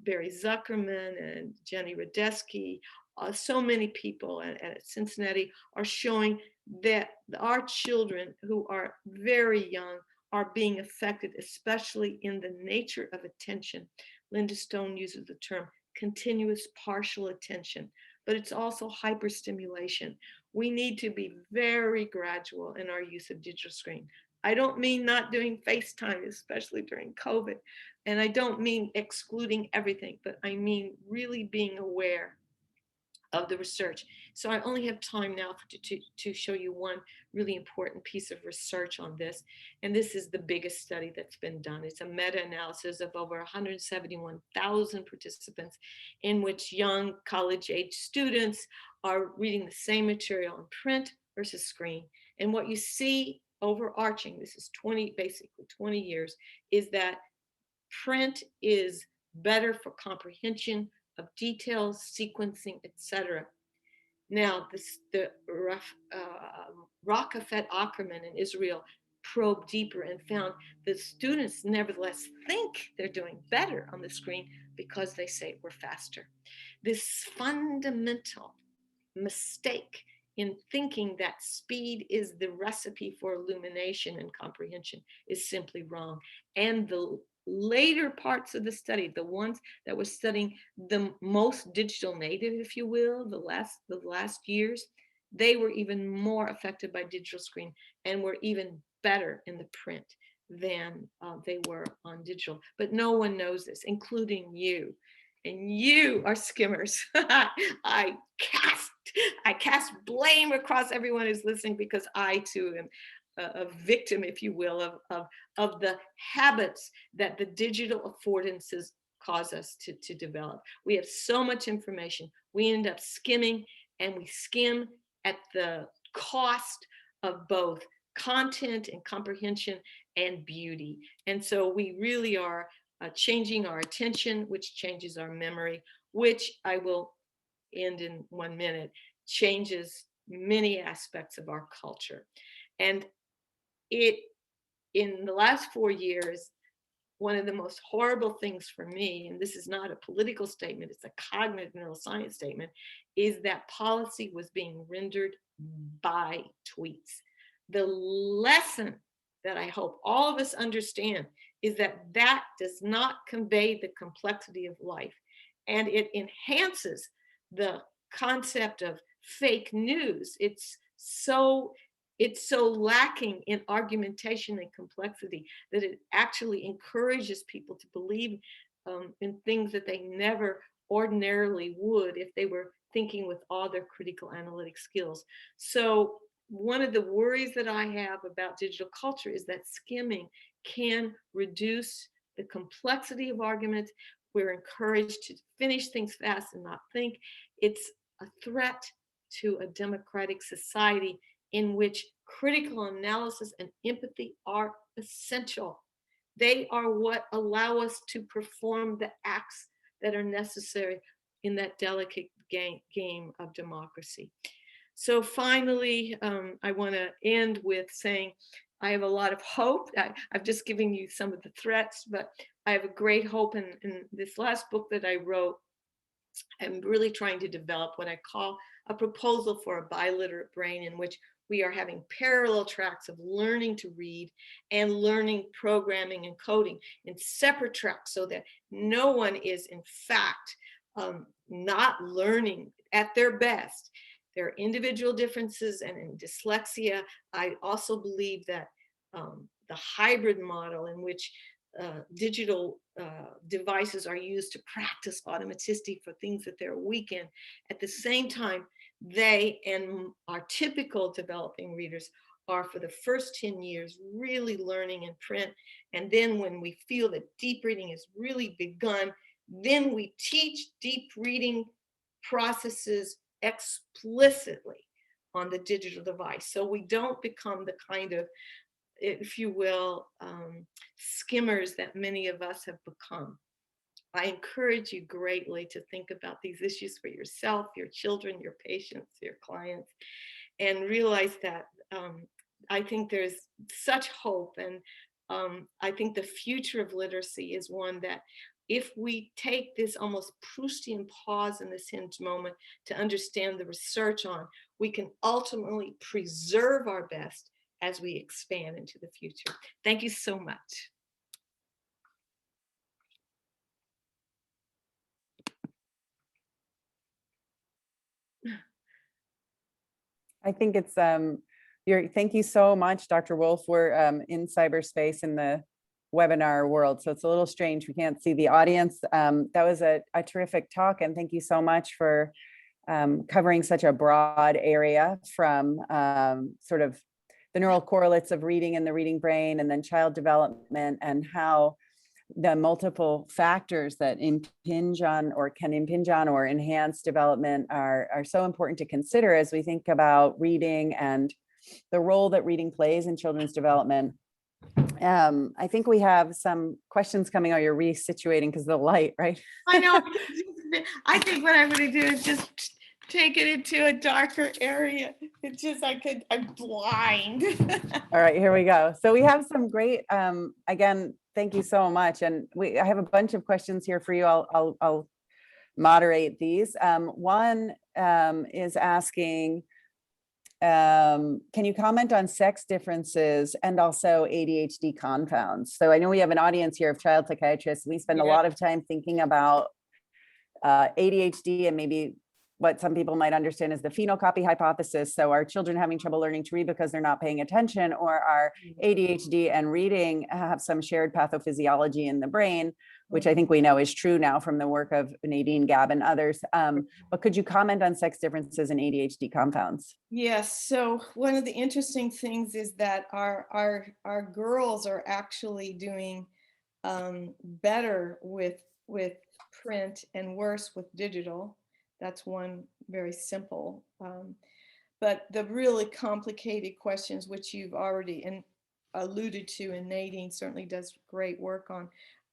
Barry Zuckerman and Jenny Radesky, so many people at Cincinnati are showing that our children who are very young are being affected, especially in the nature of attention. Linda Stone uses the term continuous partial attention, but it's also hyperstimulation. We need to be very gradual in our use of digital screen. I don't mean not doing FaceTime, especially during COVID. And I don't mean excluding everything, but I mean really being aware of the research. So I only have time now to show you one really important piece of research on this. And this is the biggest study that's been done. It's a meta-analysis of over 171,000 participants in which young college-age students are reading the same material in print versus screen. And what you see overarching, this is basically 20 years, is that print is better for comprehension of details, sequencing, etc. Now, the Rafat Ackerman in Israel probed deeper and found that students nevertheless think they're doing better on the screen because they say we're faster. This fundamental mistake in thinking that speed is the recipe for illumination and comprehension is simply wrong. And the later parts of the study, the ones that were studying the most digital native, if you will, the last years, they were even more affected by digital screen and were even better in the print than they were on digital. But no one knows this, including you. And you are skimmers. I cast blame across everyone who's listening because I too am a victim, if you will, of the habits that the digital affordances cause us to develop. We have so much information. We end up skimming, and we skim at the cost of both content and comprehension and beauty. And so we really are changing our attention, which changes our memory, which I will end in 1 minute, changes many aspects of our culture. And in the last 4 years, one of the most horrible things for me, and this is not a political statement, it's a cognitive neuroscience statement, is that policy was being rendered by tweets. The lesson that I hope all of us understand is that that does not convey the complexity of life, and it enhances the concept of fake news. It's so lacking in argumentation and complexity that it actually encourages people to believe in things that they never ordinarily would if they were thinking with all their critical analytic skills. So one of the worries that I have about digital culture is that skimming can reduce the complexity of arguments. We're encouraged to finish things fast and not think. It's a threat to a democratic society in which critical analysis and empathy are essential. They are what allow us to perform the acts that are necessary in that delicate game of democracy. So finally, I want to end with saying I have a lot of hope. I've just given you some of the threats, but I have a great hope in this last book that I wrote. I'm really trying to develop what I call a proposal for a biliterate brain in which we are having parallel tracks of learning to read and learning programming and coding in separate tracks so that no one is in fact not learning at their best. There are individual differences, and in dyslexia, I also believe that the hybrid model in which digital devices are used to practice automaticity for things that they're weak in. At the same time, they and our typical developing readers are for the first 10 years really learning in print. And then when we feel that deep reading has really begun, then we teach deep reading processes explicitly on the digital device. So we don't become the kind of, if you will, skimmers that many of us have become. I encourage you greatly to think about these issues for yourself, your children, your patients, your clients, and realize that I think there's such hope. And I think the future of literacy is one that if we take this almost Proustian pause in this hinge moment to understand the research on, we can ultimately preserve our best as we expand into the future. Thank you so much. I think it's thank you so much, Dr. Wolf. We're in cyberspace in the webinar world, so it's a little strange. We can't see the audience. That was a terrific talk, and thank you so much for covering such a broad area from sort of the neural correlates of reading in the reading brain, and then child development, and how the multiple factors that impinge on or can impinge on or enhance development are so important to consider as we think about reading and the role that reading plays in children's development. I think we have some questions coming. Oh, you're resituating because of the light, right? I know. I think what I'm going to do is just take it into a darker area. It's just, I'm blind. All right, here we go. So we have some great, again, thank you so much. And I have a bunch of questions here for you. I'll moderate these. One is asking, can you comment on sex differences and also ADHD confounds? So I know we have an audience here of child psychiatrists. We spend a lot of time thinking about ADHD and maybe what some people might understand as the phenocopy hypothesis. So are children having trouble learning to read because they're not paying attention, or are ADHD and reading have some shared pathophysiology in the brain, which I think we know is true now from the work of Nadine, Gab, and others. But could you comment on sex differences in ADHD confounds? Yes. So one of the interesting things is that our girls are actually doing better with print and worse with digital. That's one very simple. But the really complicated questions, which you've already alluded to, and Nadine certainly does great work on,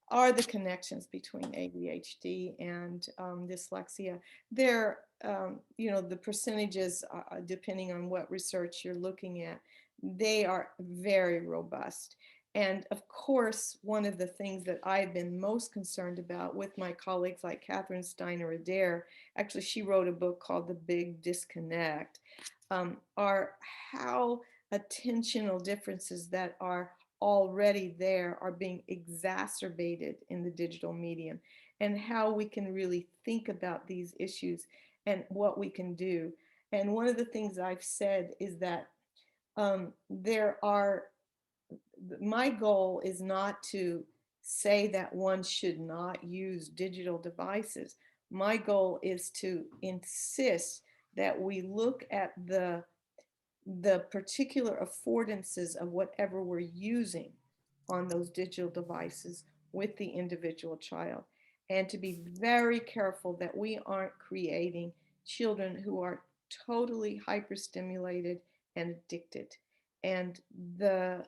are the connections between ADHD and dyslexia. They're, the percentages, depending on what research you're looking at, they are very robust. And of course, one of the things that I've been most concerned about with my colleagues like Catherine Steiner-Adair, actually she wrote a book called The Big Disconnect, are how attentional differences that are already there are being exacerbated in the digital medium, and how we can really think about these issues and what we can do. And one of the things I've said is that my goal is not to say that one should not use digital devices. My goal is to insist that we look at the particular affordances of whatever we're using on those digital devices with the individual child, and to be very careful that we aren't creating children who are totally hyperstimulated and addicted. And the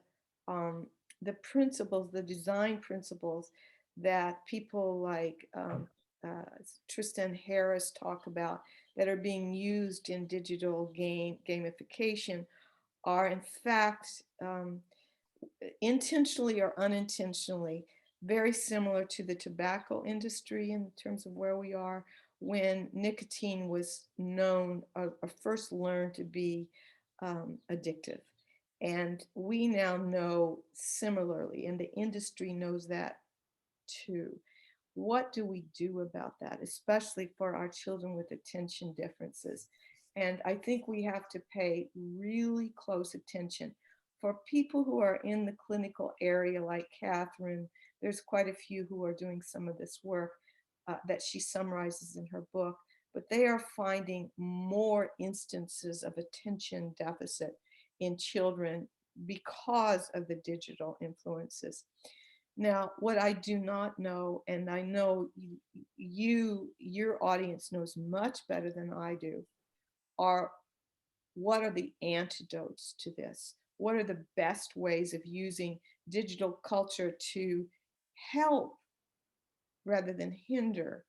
principles, the design principles that people like Tristan Harris talk about that are being used in digital gamification are in fact intentionally or unintentionally very similar to the tobacco industry in terms of where we are when nicotine was known or first learned to be addictive. And we now know similarly, and the industry knows that too. What do we do about that, especially for our children with attention differences? And I think we have to pay really close attention. For people who are in the clinical area like Catherine, there's quite a few who are doing some of this work that she summarizes in her book, but they are finding more instances of attention deficit in children because of the digital influences. Now, what I do not know, and I know your audience knows much better than I do, are what are the antidotes to this? What are the best ways of using digital culture to help rather than hinder,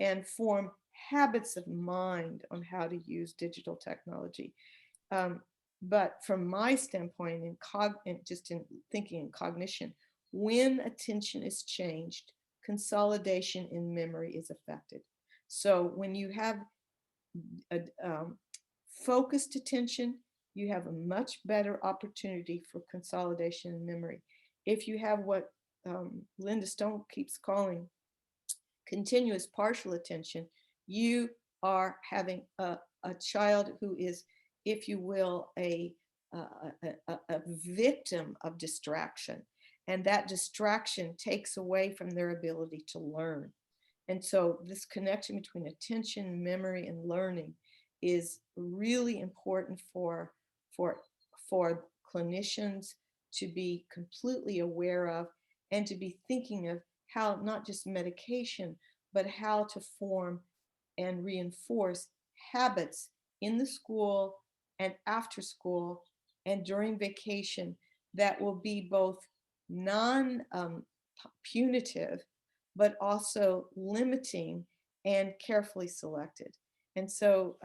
and form habits of mind on how to use digital technology? But from my standpoint, just in thinking in cognition, when attention is changed, consolidation in memory is affected. So when you have a focused attention, you have a much better opportunity for consolidation in memory. If you have what Linda Stone keeps calling continuous partial attention, you are having a child who is, if you will, a victim of distraction. And that distraction takes away from their ability to learn. And so this connection between attention, memory, and learning is really important for clinicians to be completely aware of, and to be thinking of how not just medication, but how to form and reinforce habits in the school and after school and during vacation that will be both non-punitive, but also limiting and carefully selected. And so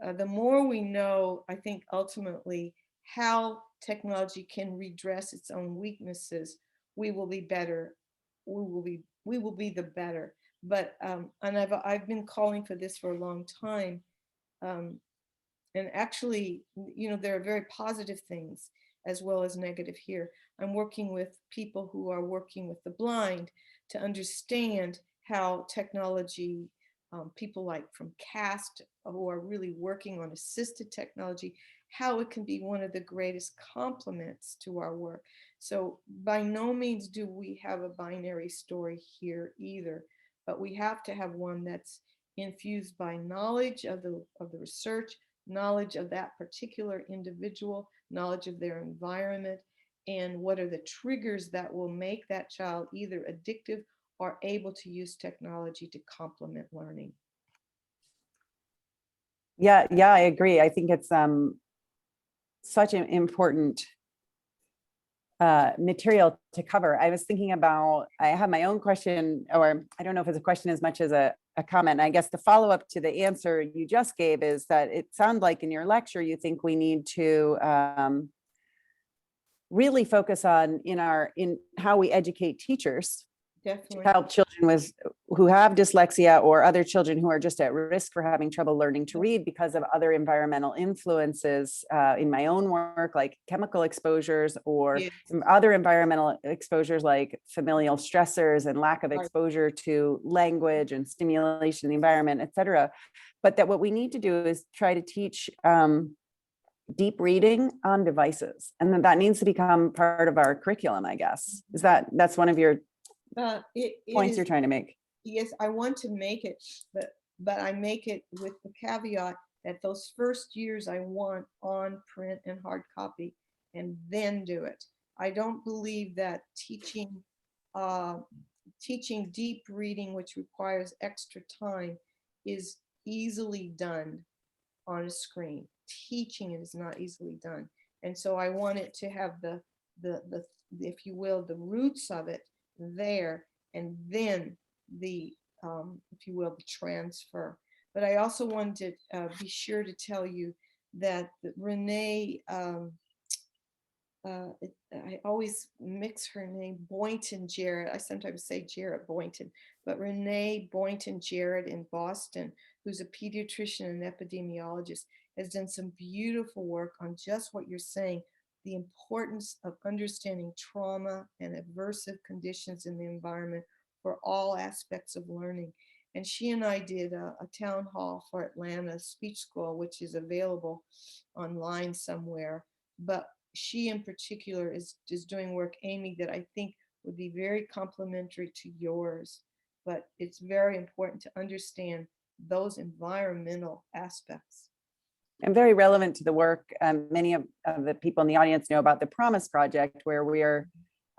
the more we know, I think ultimately how technology can redress its own weaknesses, we will be better. We will be the better. But and I've been calling for this for a long time. And actually, you know, there are very positive things as well as negative here. I'm working with people who are working with the blind to understand how technology, people like from CAST who are really working on assisted technology, how it can be one of the greatest complements to our work. So by no means do we have a binary story here either, but we have to have one that's infused by knowledge of the research, knowledge of that particular individual, knowledge of their environment, and what are the triggers that will make that child either addictive or able to use technology to complement learning. Yeah, I agree. I think it's such an important material to cover. I was thinking about, I have my own question, or I don't know if it's a question as much as a comment. And I guess the follow up to the answer you just gave is that it sounds like in your lecture, you think we need to really focus on in how we educate teachers. Definitely. To help children who have dyslexia or other children who are just at risk for having trouble learning to read because of other environmental influences in my own work, like chemical exposures or other environmental exposures like familial stressors and lack of exposure to language and stimulation in the environment, et cetera. But that what we need to do is try to teach deep reading on devices. And that needs to become part of our curriculum, I guess. That's one of your points you're trying to make? Yes, I want to make it, but I make it with the caveat that those first years I want on print and hard copy, and then do it. I don't believe that teaching deep reading, which requires extra time, is easily done on a screen. Teaching it is not easily done, and so I want it to have the if you will, the roots of it there, and then the if you will, the transfer. But I also wanted to be sure to tell you that Renee, I always mix her name, Boynton Jarrett. I sometimes say Jarrett Boynton, but Renee Boynton Jarrett in Boston, who's a pediatrician and epidemiologist, has done some beautiful work on just what you're saying, the importance of understanding trauma and aversive conditions in the environment for all aspects of learning. And she and I did a town hall for Atlanta Speech School, which is available online somewhere. But she in particular is doing work, Amy, that I think would be very complementary to yours. But it's very important to understand those environmental aspects. and very relevant to the work many of the people in the audience know about the Promise Project, where we are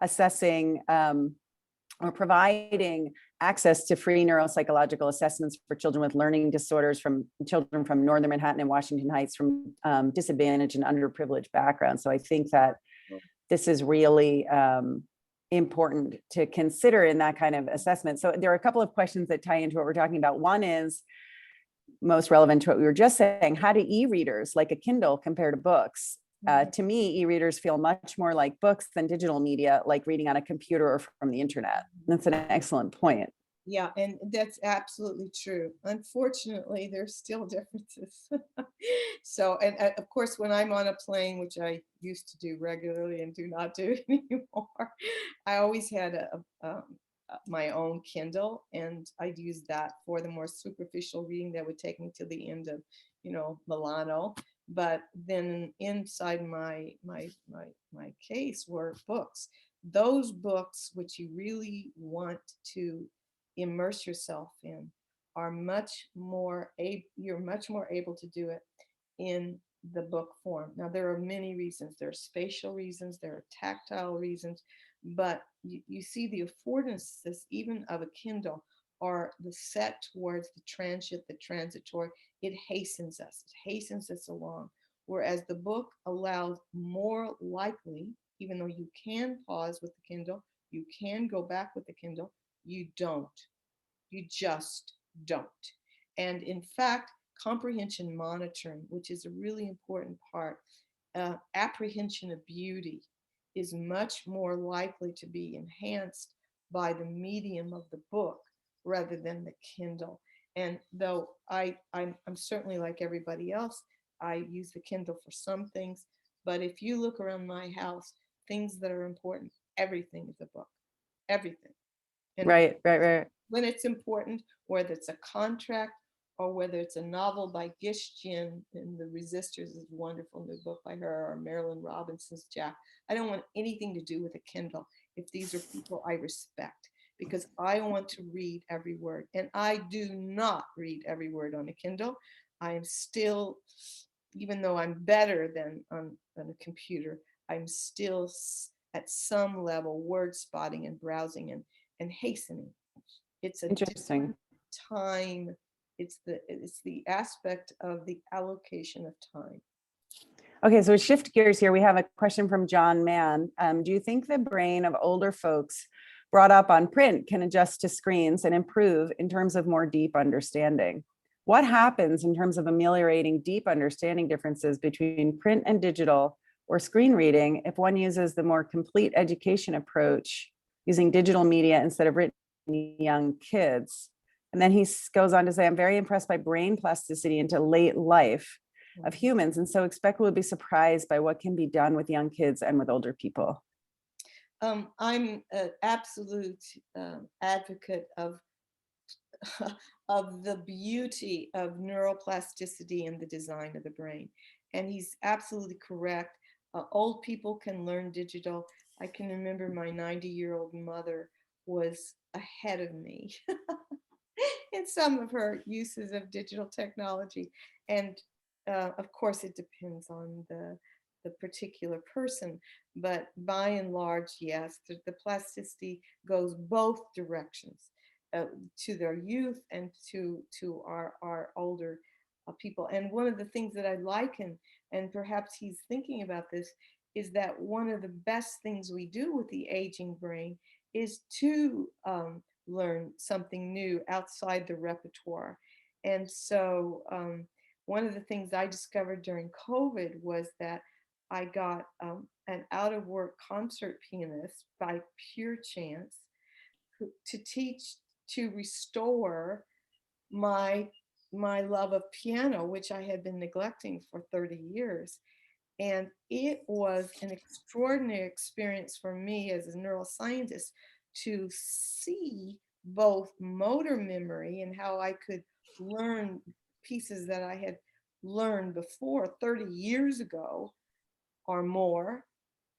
assessing or providing access to free neuropsychological assessments for children with learning disorders, from children from Northern Manhattan and Washington Heights, from disadvantaged and underprivileged backgrounds. So I think that this is really important to consider in that kind of assessment. So there are a couple of questions that tie into what we're talking about. One is most relevant to what we were just saying: how do e-readers like a Kindle compare to books? To me, e-readers feel much more like books than digital media, like reading on a computer or from the internet. That's an excellent point. Yeah, and that's absolutely true. Unfortunately, there's still differences. So, and of course, when I'm on a plane, which I used to do regularly and do not do anymore, I always had my own Kindle, and I'd use that for the more superficial reading that would take me to the end of, Milano. But then inside my case were books. Those books which you really want to immerse yourself in are you're much more able to do it in the book form. Now, there are many reasons. There are spatial reasons, there are tactile reasons, but you see the affordances even of a Kindle are the set towards the transient, the transitory. It hastens us along. Whereas the book allows, more likely, even though you can pause with the Kindle, you can go back with the Kindle, you don't. You just don't. And in fact, comprehension monitoring, which is a really important part, apprehension of beauty is much more likely to be enhanced by the medium of the book rather than the Kindle. And though I'm certainly like everybody else, I use the Kindle for some things, but if you look around my house, things that are important, everything is a book, everything. And Right. when it's important, whether it's a contract or whether it's a novel by Gish Jin, and The Resistors is a wonderful new book by her, or Marilyn Robinson's Jack. I don't want anything to do with a Kindle if these are people I respect, because I want to read every word. And I do not read every word on a Kindle. I am still, even though I'm better than on a computer, I'm still at some level word spotting and browsing and hastening. It's a Interesting. time. It's the aspect of the allocation of time. Okay, so shift gears here. We have a question from John Mann. Do you think the brain of older folks brought up on print can adjust to screens and improve in terms of more deep understanding? What happens in terms of ameliorating deep understanding differences between print and digital or screen reading if one uses the more complete education approach using digital media instead of written young kids? And then he goes on to say, I'm very impressed by brain plasticity into late life of humans, and so expect we'll be surprised by what can be done with young kids and with older people. I'm an absolute advocate of of the beauty of neuroplasticity in the design of the brain. And he's absolutely correct. Old people can learn digital. I can remember my 90-year-old mother was ahead of me in some of her uses of digital technology. And of course, it depends on the particular person, but by and large, yes, the plasticity goes both directions, to their youth and to our older people. And one of the things that I like, and perhaps he's thinking about this, is that one of the best things we do with the aging brain is to learn something new outside the repertoire. And so one of the things I discovered during COVID was that I got an out-of-work concert pianist by pure chance to teach, to restore my love of piano, which I had been neglecting for 30 years. And it was an extraordinary experience for me as a neuroscientist to see both motor memory and how I could learn pieces that I had learned before 30 years ago or more,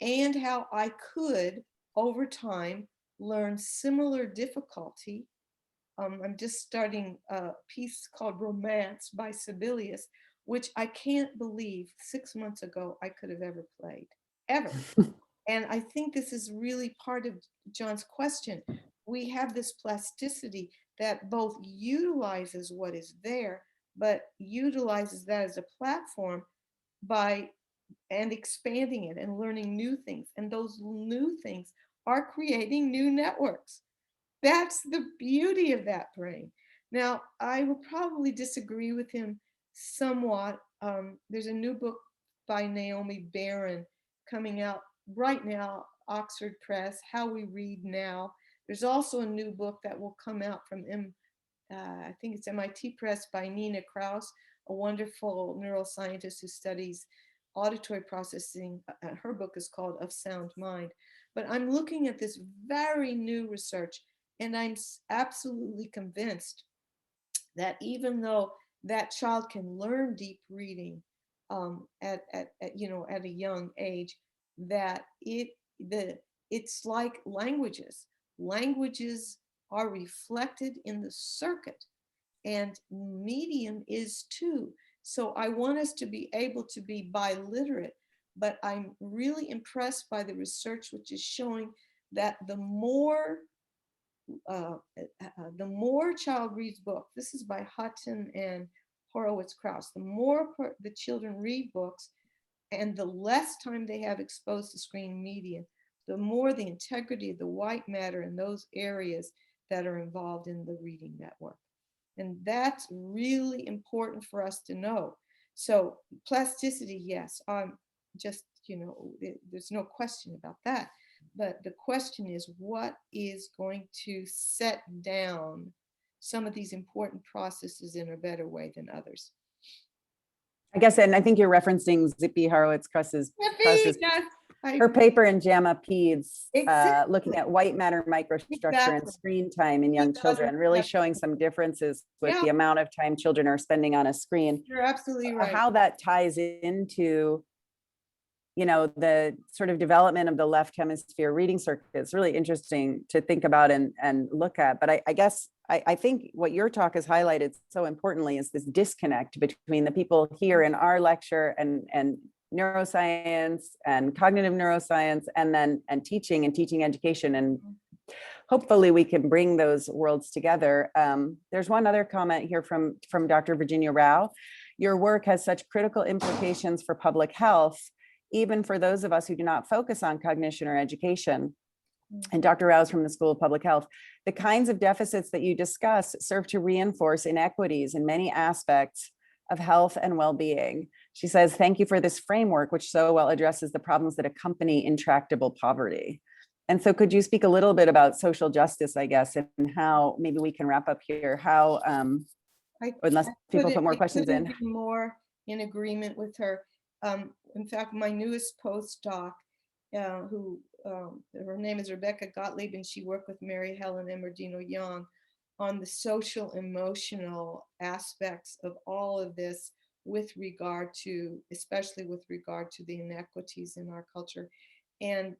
and how I could, over time, learn similar difficulty. I'm just starting a piece called Romance by Sibelius, which I can't believe 6 months ago I could have ever played, ever. And I think this is really part of John's question. We have this plasticity that both utilizes what is there, but utilizes that as a platform and expanding it and learning new things. And those new things are creating new networks. That's the beauty of that brain. Now, I will probably disagree with him somewhat. There's a new book by Naomi Barron coming out right now, Oxford Press, How We Read Now. There's also a new book that will come out from I think it's MIT Press by Nina Kraus, a wonderful neuroscientist who studies auditory processing. Her book is called Of Sound Mind. But I'm looking at this very new research, and I'm absolutely convinced that even though that child can learn deep reading at a young age, that it's like languages. Languages are reflected in the circuit, and medium is too. So I want us to be able to be biliterate, but I'm really impressed by the research which is showing that the more a child reads books, this is by Hutton and Horowitz-Krauss, the more the children read books and the less time they have exposed to screen media, the more the integrity of the white matter in those areas that are involved in the reading network. And that's really important for us to know. So plasticity, yes, there's no question about that. But the question is, what is going to set down some of these important processes in a better way than others? I guess, and I think you're referencing Zippy Horowitz-Krauss's her paper in JAMA Peds, Exactly. looking at white matter microstructure and screen time in young children, really showing some differences with the amount of time children are spending on a screen. You're absolutely right. How that ties into, the sort of development of the left hemisphere reading circuit is really interesting to think about and look at. But I guess I think what your talk has highlighted so importantly is this disconnect between the people here in our lecture and neuroscience and cognitive neuroscience and teaching education. And hopefully we can bring those worlds together. There's one other comment here from Dr. Virginia Rao. Your work has such critical implications for public health, even for those of us who do not focus on cognition or education. And Dr. Rao is from the School of Public Health. The kinds of deficits that you discuss serve to reinforce inequities in many aspects of health and well-being. She says, thank you for this framework, which so well addresses the problems that accompany intractable poverty. And so could you speak a little bit about social justice, I guess, and how maybe we can wrap up here, how, unless people put more questions in. Be more in agreement with her. In fact, my newest postdoc, her name is Rebecca Gottlieb, and she worked with Mary Helen Emmerdino Young on the social emotional aspects of all of this especially with regard to the inequities in our culture. And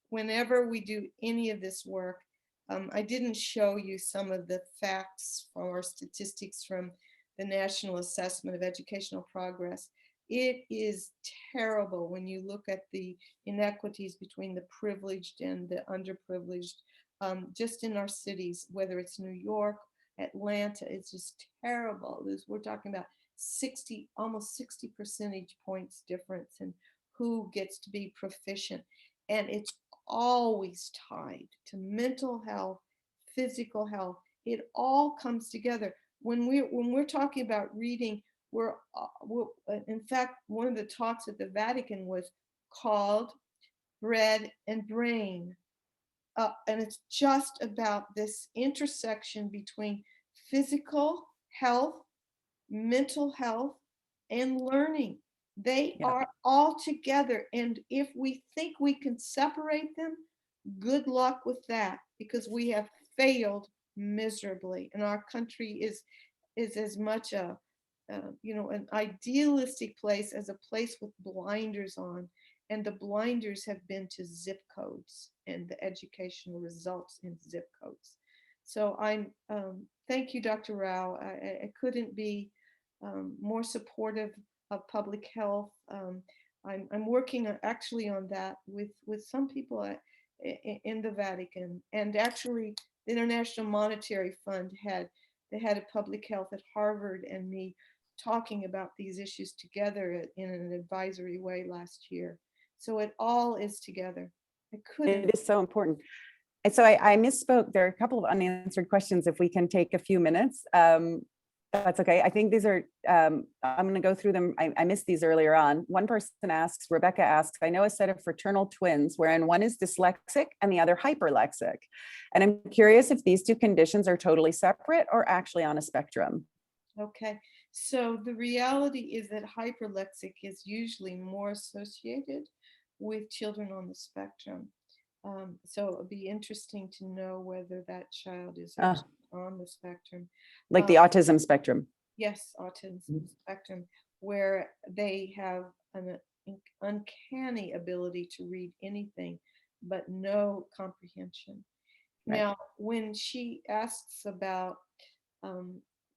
whenever we do any of this work, I didn't show you some of the facts or statistics from the National Assessment of Educational Progress. It is terrible when you look at the inequities between the privileged and the underprivileged, just in our cities, whether it's New York, Atlanta, it's just terrible. We're talking about almost 60 percentage points difference in who gets to be proficient. And it's always tied to mental health, physical health. It all comes together. When we're talking about reading, we're in fact, one of the talks at the Vatican was called Bread and Brain. And it's just about this intersection between physical health, mental health, and learning. They are all together. And if we think we can separate them, good luck with that, because we have failed miserably. And our country is as much an idealistic place as a place with blinders on. And the blinders have been to zip codes and the educational results in zip codes. So thank you, Dr. Rao. I couldn't be more supportive of public health. I'm working actually on that with some people in the Vatican, and actually the International Monetary Fund they had a public health at Harvard and me talking about these issues together in an advisory way last year. So it all is together. I couldn't. It is so important. And so I misspoke. There are a couple of unanswered questions. If we can take a few minutes, that's okay. I think these are, I'm going to go through them. I missed these earlier on. One person asks, Rebecca asks, I know a set of fraternal twins wherein one is dyslexic and the other hyperlexic. And I'm curious if these two conditions are totally separate or actually on a spectrum. Okay, so the reality is that hyperlexic is usually more associated with children on the spectrum. So it would be interesting to know whether that child is actually on the spectrum. Like the autism spectrum. Yes, autism spectrum, where they have an uncanny ability to read anything, but no comprehension. Right. Now, when she asks about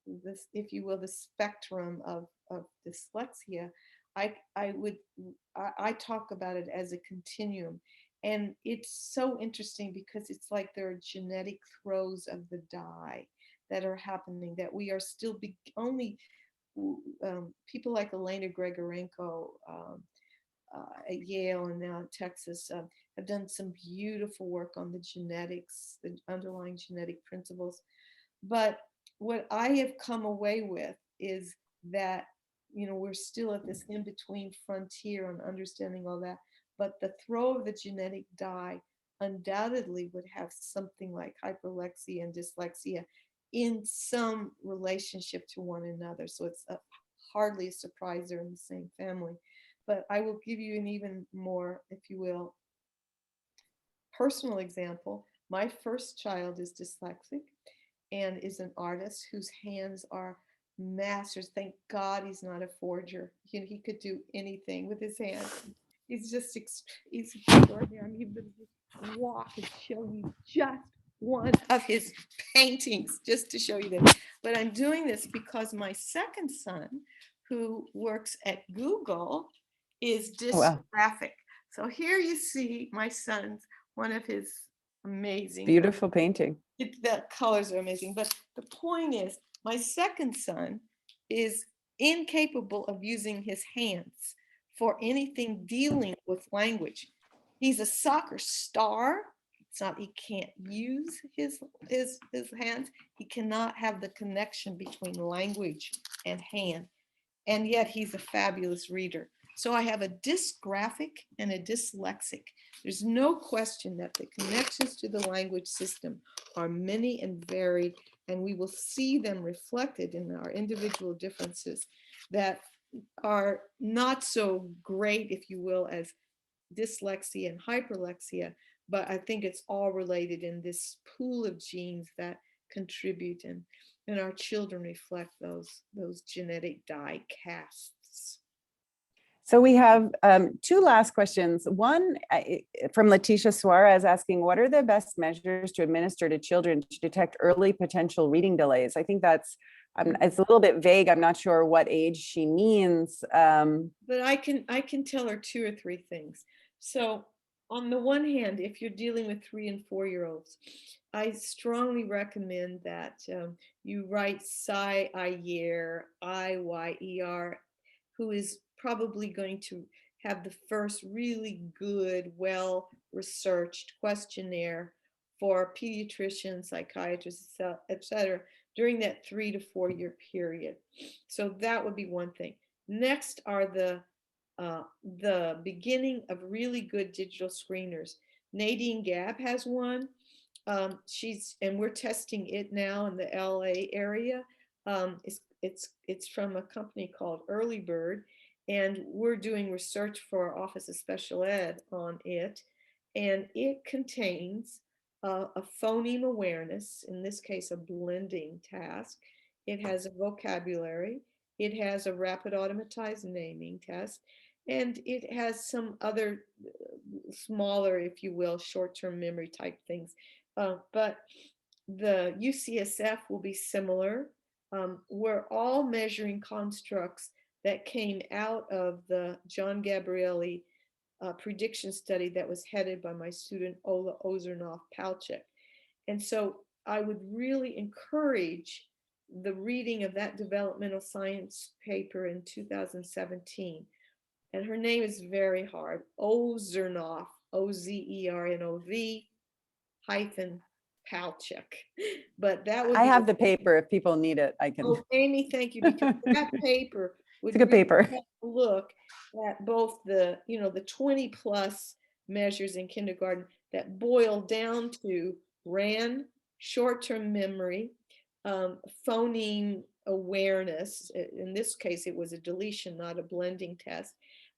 this, if you will, the spectrum of dyslexia, I talk about it as a continuum. And it's so interesting because it's like there are genetic throws of the die that are happening, that we are still only people like Elena Grigorenko at Yale and now at Texas have done some beautiful work on the genetics, the underlying genetic principles. But what I have come away with is that, you know, we're still at this in-between frontier on understanding all that. But the throw of the genetic die undoubtedly would have something like hyperlexia and dyslexia in some relationship to one another. So it's hardly a surprise they're in the same family. But I will give you an even more, if you will, personal example. My first child is dyslexic and is an artist whose hands are masters. Thank God he's not a forger. He could do anything with his hands. He's just, he's extraordinary. I'm even going to just walk and show you just one of his paintings, just to show you that. But I'm doing this because my second son, who works at Google, is dysgraphic. So here you see my son's, one of his amazing. Beautiful painting. The colors are amazing. But the point is, my second son is incapable of using his hands for anything dealing with language. He's a soccer star. It's not he can't use his hands. He cannot have the connection between language and hand. And yet he's a fabulous reader. So I have a dysgraphic and a dyslexic. There's no question that the connections to the language system are many and varied, and we will see them reflected in our individual differences that are not so great, if you will, as dyslexia and hyperlexia, but I think it's all related in this pool of genes that contribute, and our children reflect those genetic die casts. So we have two last questions. One from Letitia Suarez asking, what are the best measures to administer to children to detect early potential reading delays? I think that's, it's a little bit vague. I'm not sure what age she means. But I can tell her 2 or 3 things. So on the one hand, if you're dealing with 3 and 4-year-olds, I strongly recommend that you write Cy Iyer, Iyer, who is probably going to have the first really good, well-researched questionnaire for pediatricians, psychiatrists, etc., during that 3 to 4 year period. So that would be one thing. Next are the beginning of really good digital screeners. Nadine Gabb has one. And we're testing it now in the LA area. It's from a company called Early Bird, and we're doing research for our Office of Special Ed on it. And it contains a phoneme awareness, in this case, a blending task. It has a vocabulary. It has a rapid automatized naming test. And it has some other smaller, if you will, short-term memory type things. But the UCSF will be similar. were all measuring constructs that came out of the John Gabrielli prediction study that was headed by my student Ola Ozernoff-Palchik. And so I would really encourage the reading of that developmental science paper in 2017. And her name is very hard, Ozernoff, O-Z-E-R-N-O-V hyphen Palchik. But that would I be have the paper. If people need it, I can. Oh, Amy, thank you, because that paper would It's a good really paper. have a look at both the, the 20 plus measures in kindergarten that boil down to RAN, short-term memory, phoneme awareness. In this case, it was a deletion, not a blending test.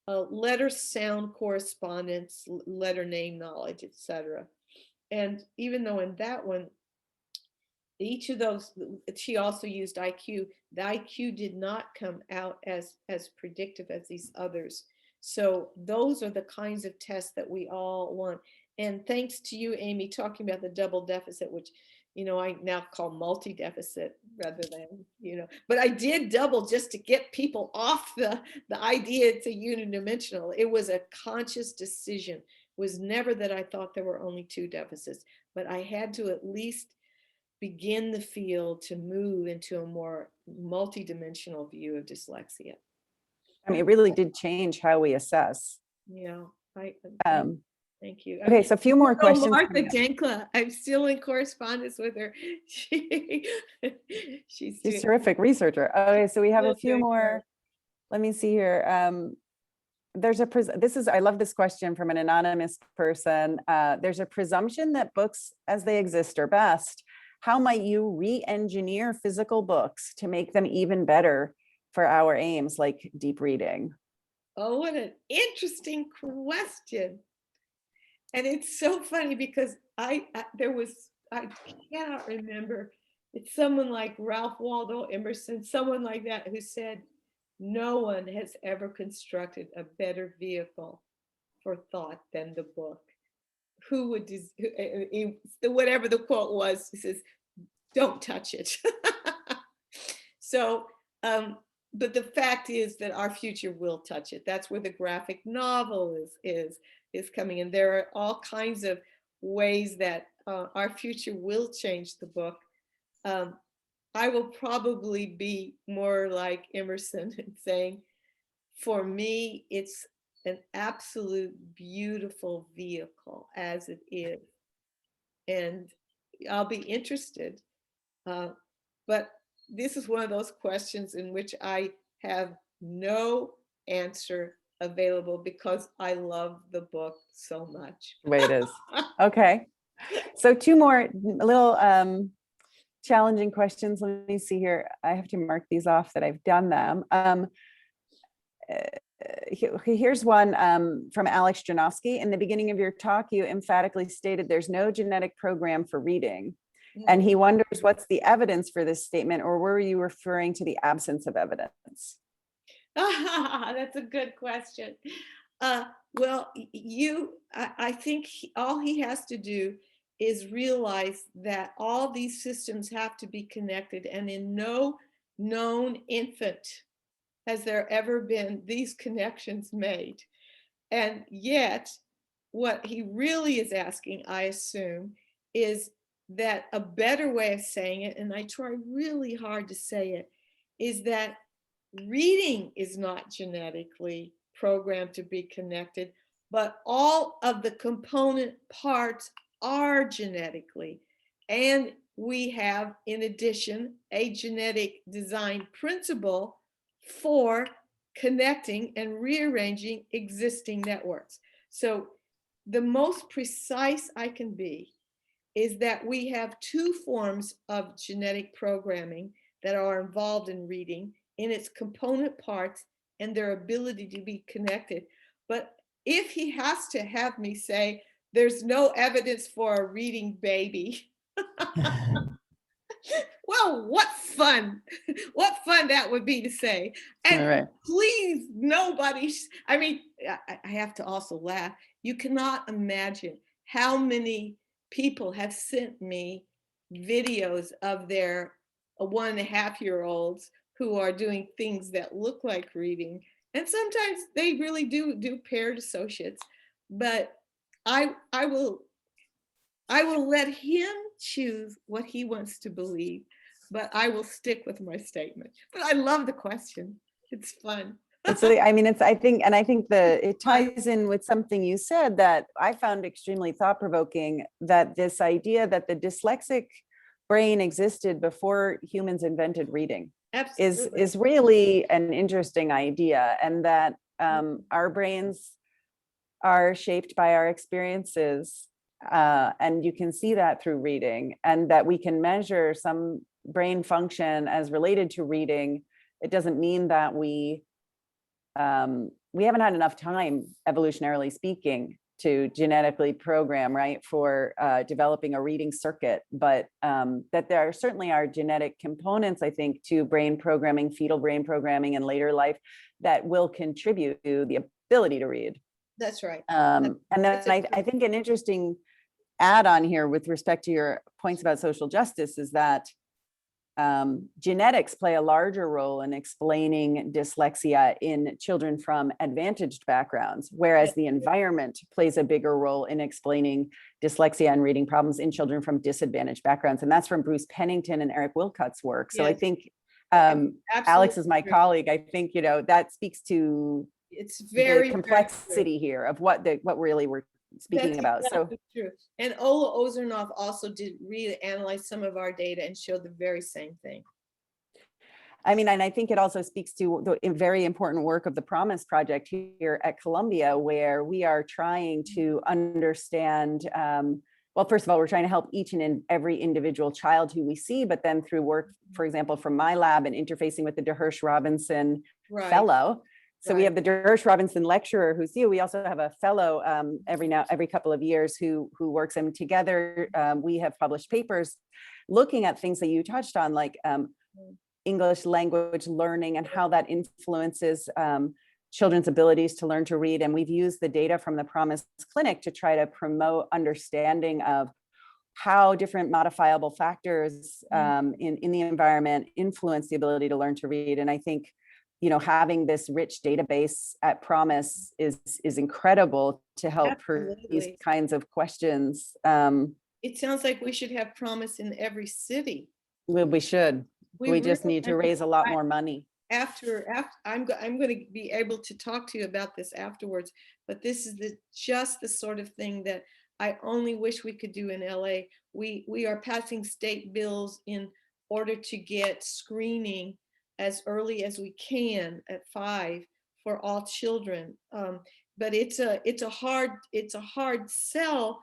Letter sound correspondence, letter name knowledge, etc. And even though in that one, each of those, she also used IQ. The IQ did not come out as predictive as these others. So those are the kinds of tests that we all want. And thanks to you, Amy, talking about the double deficit, which, I now call multi-deficit rather than, but I did double just to get people off the idea it's a unidimensional. It was a conscious decision. It was never that I thought there were only two deficits, but I had to at least begin the field to move into a more multidimensional view of dyslexia. I mean, it really did change how we assess. Yeah, thank you. Okay, so a few more questions. Martha Denkla, I'm still in correspondence with her. She's a terrific researcher. Okay, so we have a few more. Let me see here. I love this question from an anonymous person. There's a presumption that books as they exist are best. How might you re-engineer physical books to make them even better for our aims, like deep reading? Oh, what an interesting question. And it's so funny because I cannot remember. It's someone like Ralph Waldo Emerson, someone like that, who said, no one has ever constructed a better vehicle for thought than the book. Who would, whatever the quote was, he says, don't touch it. So, but the fact is that our future will touch it. That's where the graphic novel is coming in. There are all kinds of ways that our future will change the book. I will probably be more like Emerson and saying, for me, it's an absolute beautiful vehicle as it is. And I'll be interested. But this is one of those questions in which I have no answer available because I love the book so much. The way it is. Okay. So two more little challenging questions. Let me see here. I have to mark these off that I've done them. Here's one from Alex Janowski. In the beginning of your talk, you emphatically stated there's no genetic program for reading. And he wonders what's the evidence for this statement, or were you referring to the absence of evidence? That's a good question. Well, I think all he has to do is realize that all these systems have to be connected, and in no known infant has there ever been these connections made. And yet, what he really is asking, I assume, is that a better way of saying it, and I try really hard to say it, is that reading is not genetically programmed to be connected, but all of the component parts are genetically. And we have, in addition, a genetic design principle for connecting and rearranging existing networks. So the most precise I can be is that we have two forms of genetic programming that are involved in reading in its component parts and their ability to be connected. But if he has to have me say, there's no evidence for a reading baby, well, what fun that would be to say. And please, nobody, I mean, I have to also laugh. You cannot imagine how many people have sent me videos of their 1.5-year-olds who are doing things that look like reading. And sometimes they really do paired associates, but I will let him choose what he wants to believe, but I will stick with my statement. But I love the question. It's fun. I think it ties in with something you said that I found extremely thought-provoking, that this idea that the dyslexic brain existed before humans invented reading is really an interesting idea, and that our brains are shaped by our experiences, and you can see that through reading, and that we can measure some brain function as related to reading. It doesn't mean that we haven't had enough time, evolutionarily speaking, to genetically program, right, for developing a reading circuit, but that there certainly are genetic components, I think, to brain programming, fetal brain programming in later life that will contribute to the ability to read. That's right. And then I think an interesting add-on here with respect to your points about social justice is that genetics play a larger role in explaining dyslexia in children from advantaged backgrounds, whereas the environment plays a bigger role in explaining dyslexia and reading problems in children from disadvantaged backgrounds. And that's from Bruce Pennington and Eric Wilcott's work. So I think Alex is my colleague. I think, that speaks to the complexity here of what really we're speaking about. Exactly true. And Ola Ozernoff also did really analyze some of our data and showed the very same thing. And I think it also speaks to the very important work of the Promise Project here at Columbia, where we are trying to understand, well, first of all, we're trying to help each and every individual child who we see, but then through work, for example, from my lab and interfacing with the DeHirsch Robinson Fellow. So we have the DeHirsch Robinson lecturer who's you. We also have a fellow every couple of years who works, and together we have published papers looking at things that you touched on, like English language learning and how that influences children's abilities to learn to read. And we've used the data from the Promise Clinic to try to promote understanding of how different modifiable factors in the environment influence the ability to learn to read. And I think having this rich database at Promise is incredible to help for these kinds of questions. It sounds like we should have Promise in every city. We should. We just need to raise a lot more money. After I'm going to be able to talk to you about this afterwards, but this is just the sort of thing that I only wish we could do in LA. We are passing state bills in order to get screening as early as we can at 5 for all children, but it's a hard sell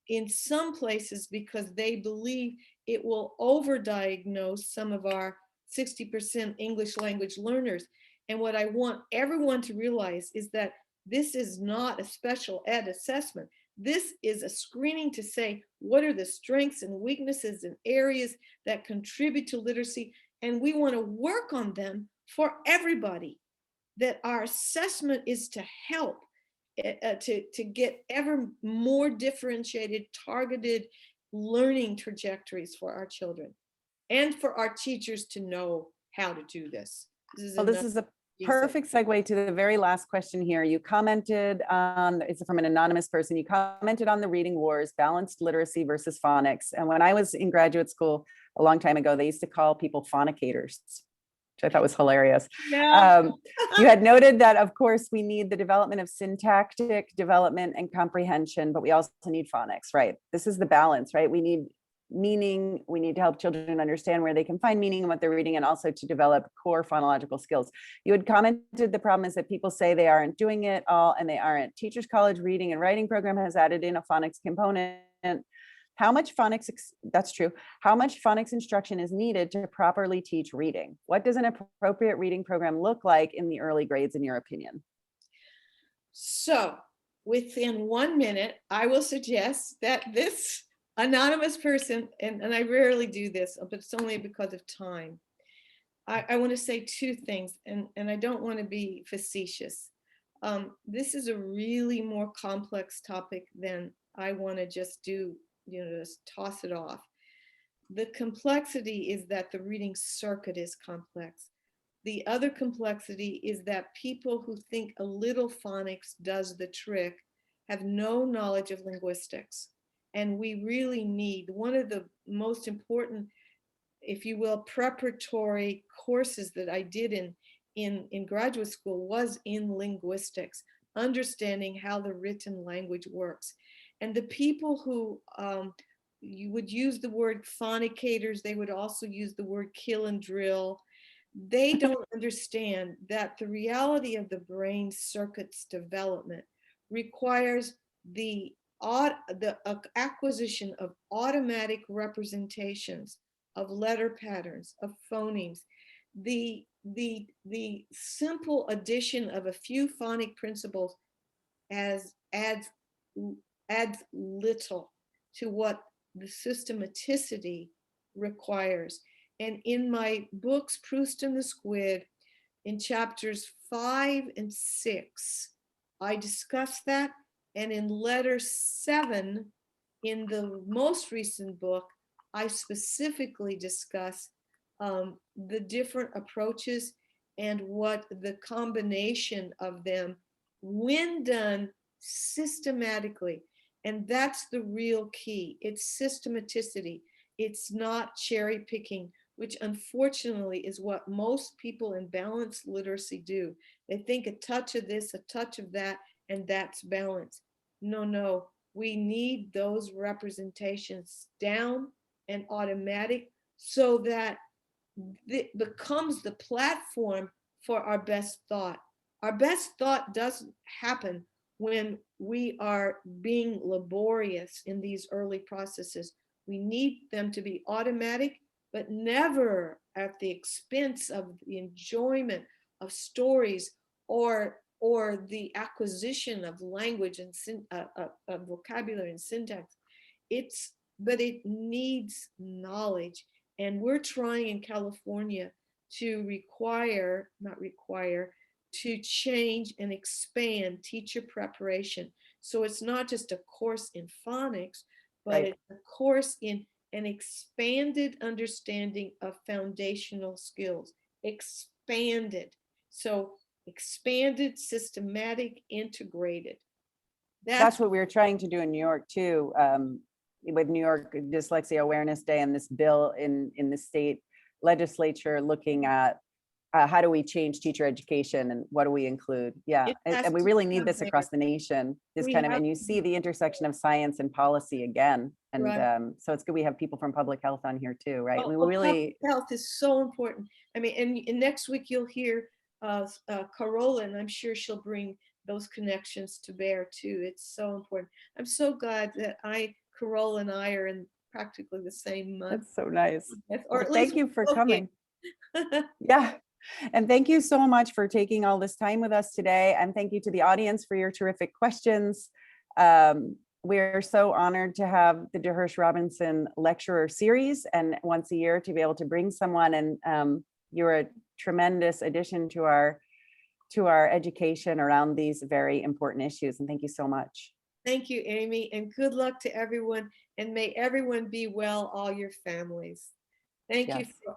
in some places because they believe it will overdiagnose some of our 60% English language learners. And what I want everyone to realize is that this is not a special ed assessment. This is a screening to say, what are the strengths and weaknesses and areas that contribute to literacy? And we want to work on them for everybody. That our assessment is to help to get ever more differentiated, targeted learning trajectories for our children and for our teachers to know how to do this. This is a perfect segue to the very last question here. You commented on, it's from an anonymous person, you commented on the reading wars, balanced literacy versus phonics. And when I was in graduate school a long time ago, they used to call people phonicators, which I thought was hilarious. Yeah. You had noted that, of course, we need the development of syntactic development and comprehension, but we also need phonics, right? This is the balance, right? We need meaning, we need to help children understand where they can find meaning in what they're reading, and also to develop core phonological skills. You had commented the problem is that people say they aren't doing it all, and they aren't. Teachers College reading and writing program has added in a phonics component. How much phonics, that's true, how much phonics instruction is needed to properly teach reading? What does an appropriate reading program look like in the early grades, in your opinion? So within 1 minute, I will suggest that this anonymous person, and I rarely do this, but it's only because of time. I want to say two things, and I don't want to be facetious. This is a really more complex topic than I want to just do, just toss it off. The complexity is that the reading circuit is complex. The other complexity is that people who think a little phonics does the trick have no knowledge of linguistics. And we really need one of the most important, if you will, preparatory courses that I did in graduate school was in linguistics, understanding how the written language works. And the people who you would use the word phonicators, they would also use the word kill and drill. They don't understand that the reality of the brain circuit's development requires the acquisition of automatic representations of letter patterns, of phonemes, the simple addition of a few phonic principles adds little to what the systematicity requires. And in my books, Proust and the Squid, in chapters 5 and 6, I discuss that. And in letter 7, in the most recent book, I specifically discuss the different approaches and what the combination of them, when done systematically, and that's the real key. It's systematicity. It's not cherry picking, which unfortunately is what most people in balanced literacy do. They think a touch of this, a touch of that, and that's balance. No, we need those representations down and automatic so that it becomes the platform for our best thought. Our best thought doesn't happen when we are being laborious in these early processes. We need them to be automatic, but never at the expense of the enjoyment of stories or the acquisition of language and of vocabulary and syntax. But it needs knowledge. And we're trying in California to to change and expand teacher preparation. So it's not just a course in phonics, but Right. it's a course in an expanded understanding of foundational skills. Expanded. So expanded, systematic, integrated. That's what we were trying to do in New York too, with New York Dyslexia Awareness Day and this bill in the state legislature looking at how do we change teacher education and what do we include? Yeah, and we really need this across the nation. This kind of, and you see the intersection of science and policy again. And Right. So it's good we have people from public health on here too, right? Oh, We well, really, public health is so important. I mean, and next week you'll hear Carola, and I'm sure she'll bring those connections to bear too. It's so important. I'm so glad that Carola and I are in practically the same month. that's so nice. Or Well, at thank least you for we're coming. okay. Yeah. And thank you so much for taking all this time with us today. And thank you to the audience for your terrific questions. We're so honored to have the DeHirsch Robinson Lecturer Series, and once a year to be able to bring someone, and you're a tremendous addition to our education around these very important issues. And thank you so much. Thank you, Amy, and good luck to everyone. And may everyone be well, all your families. Thank you Yes. for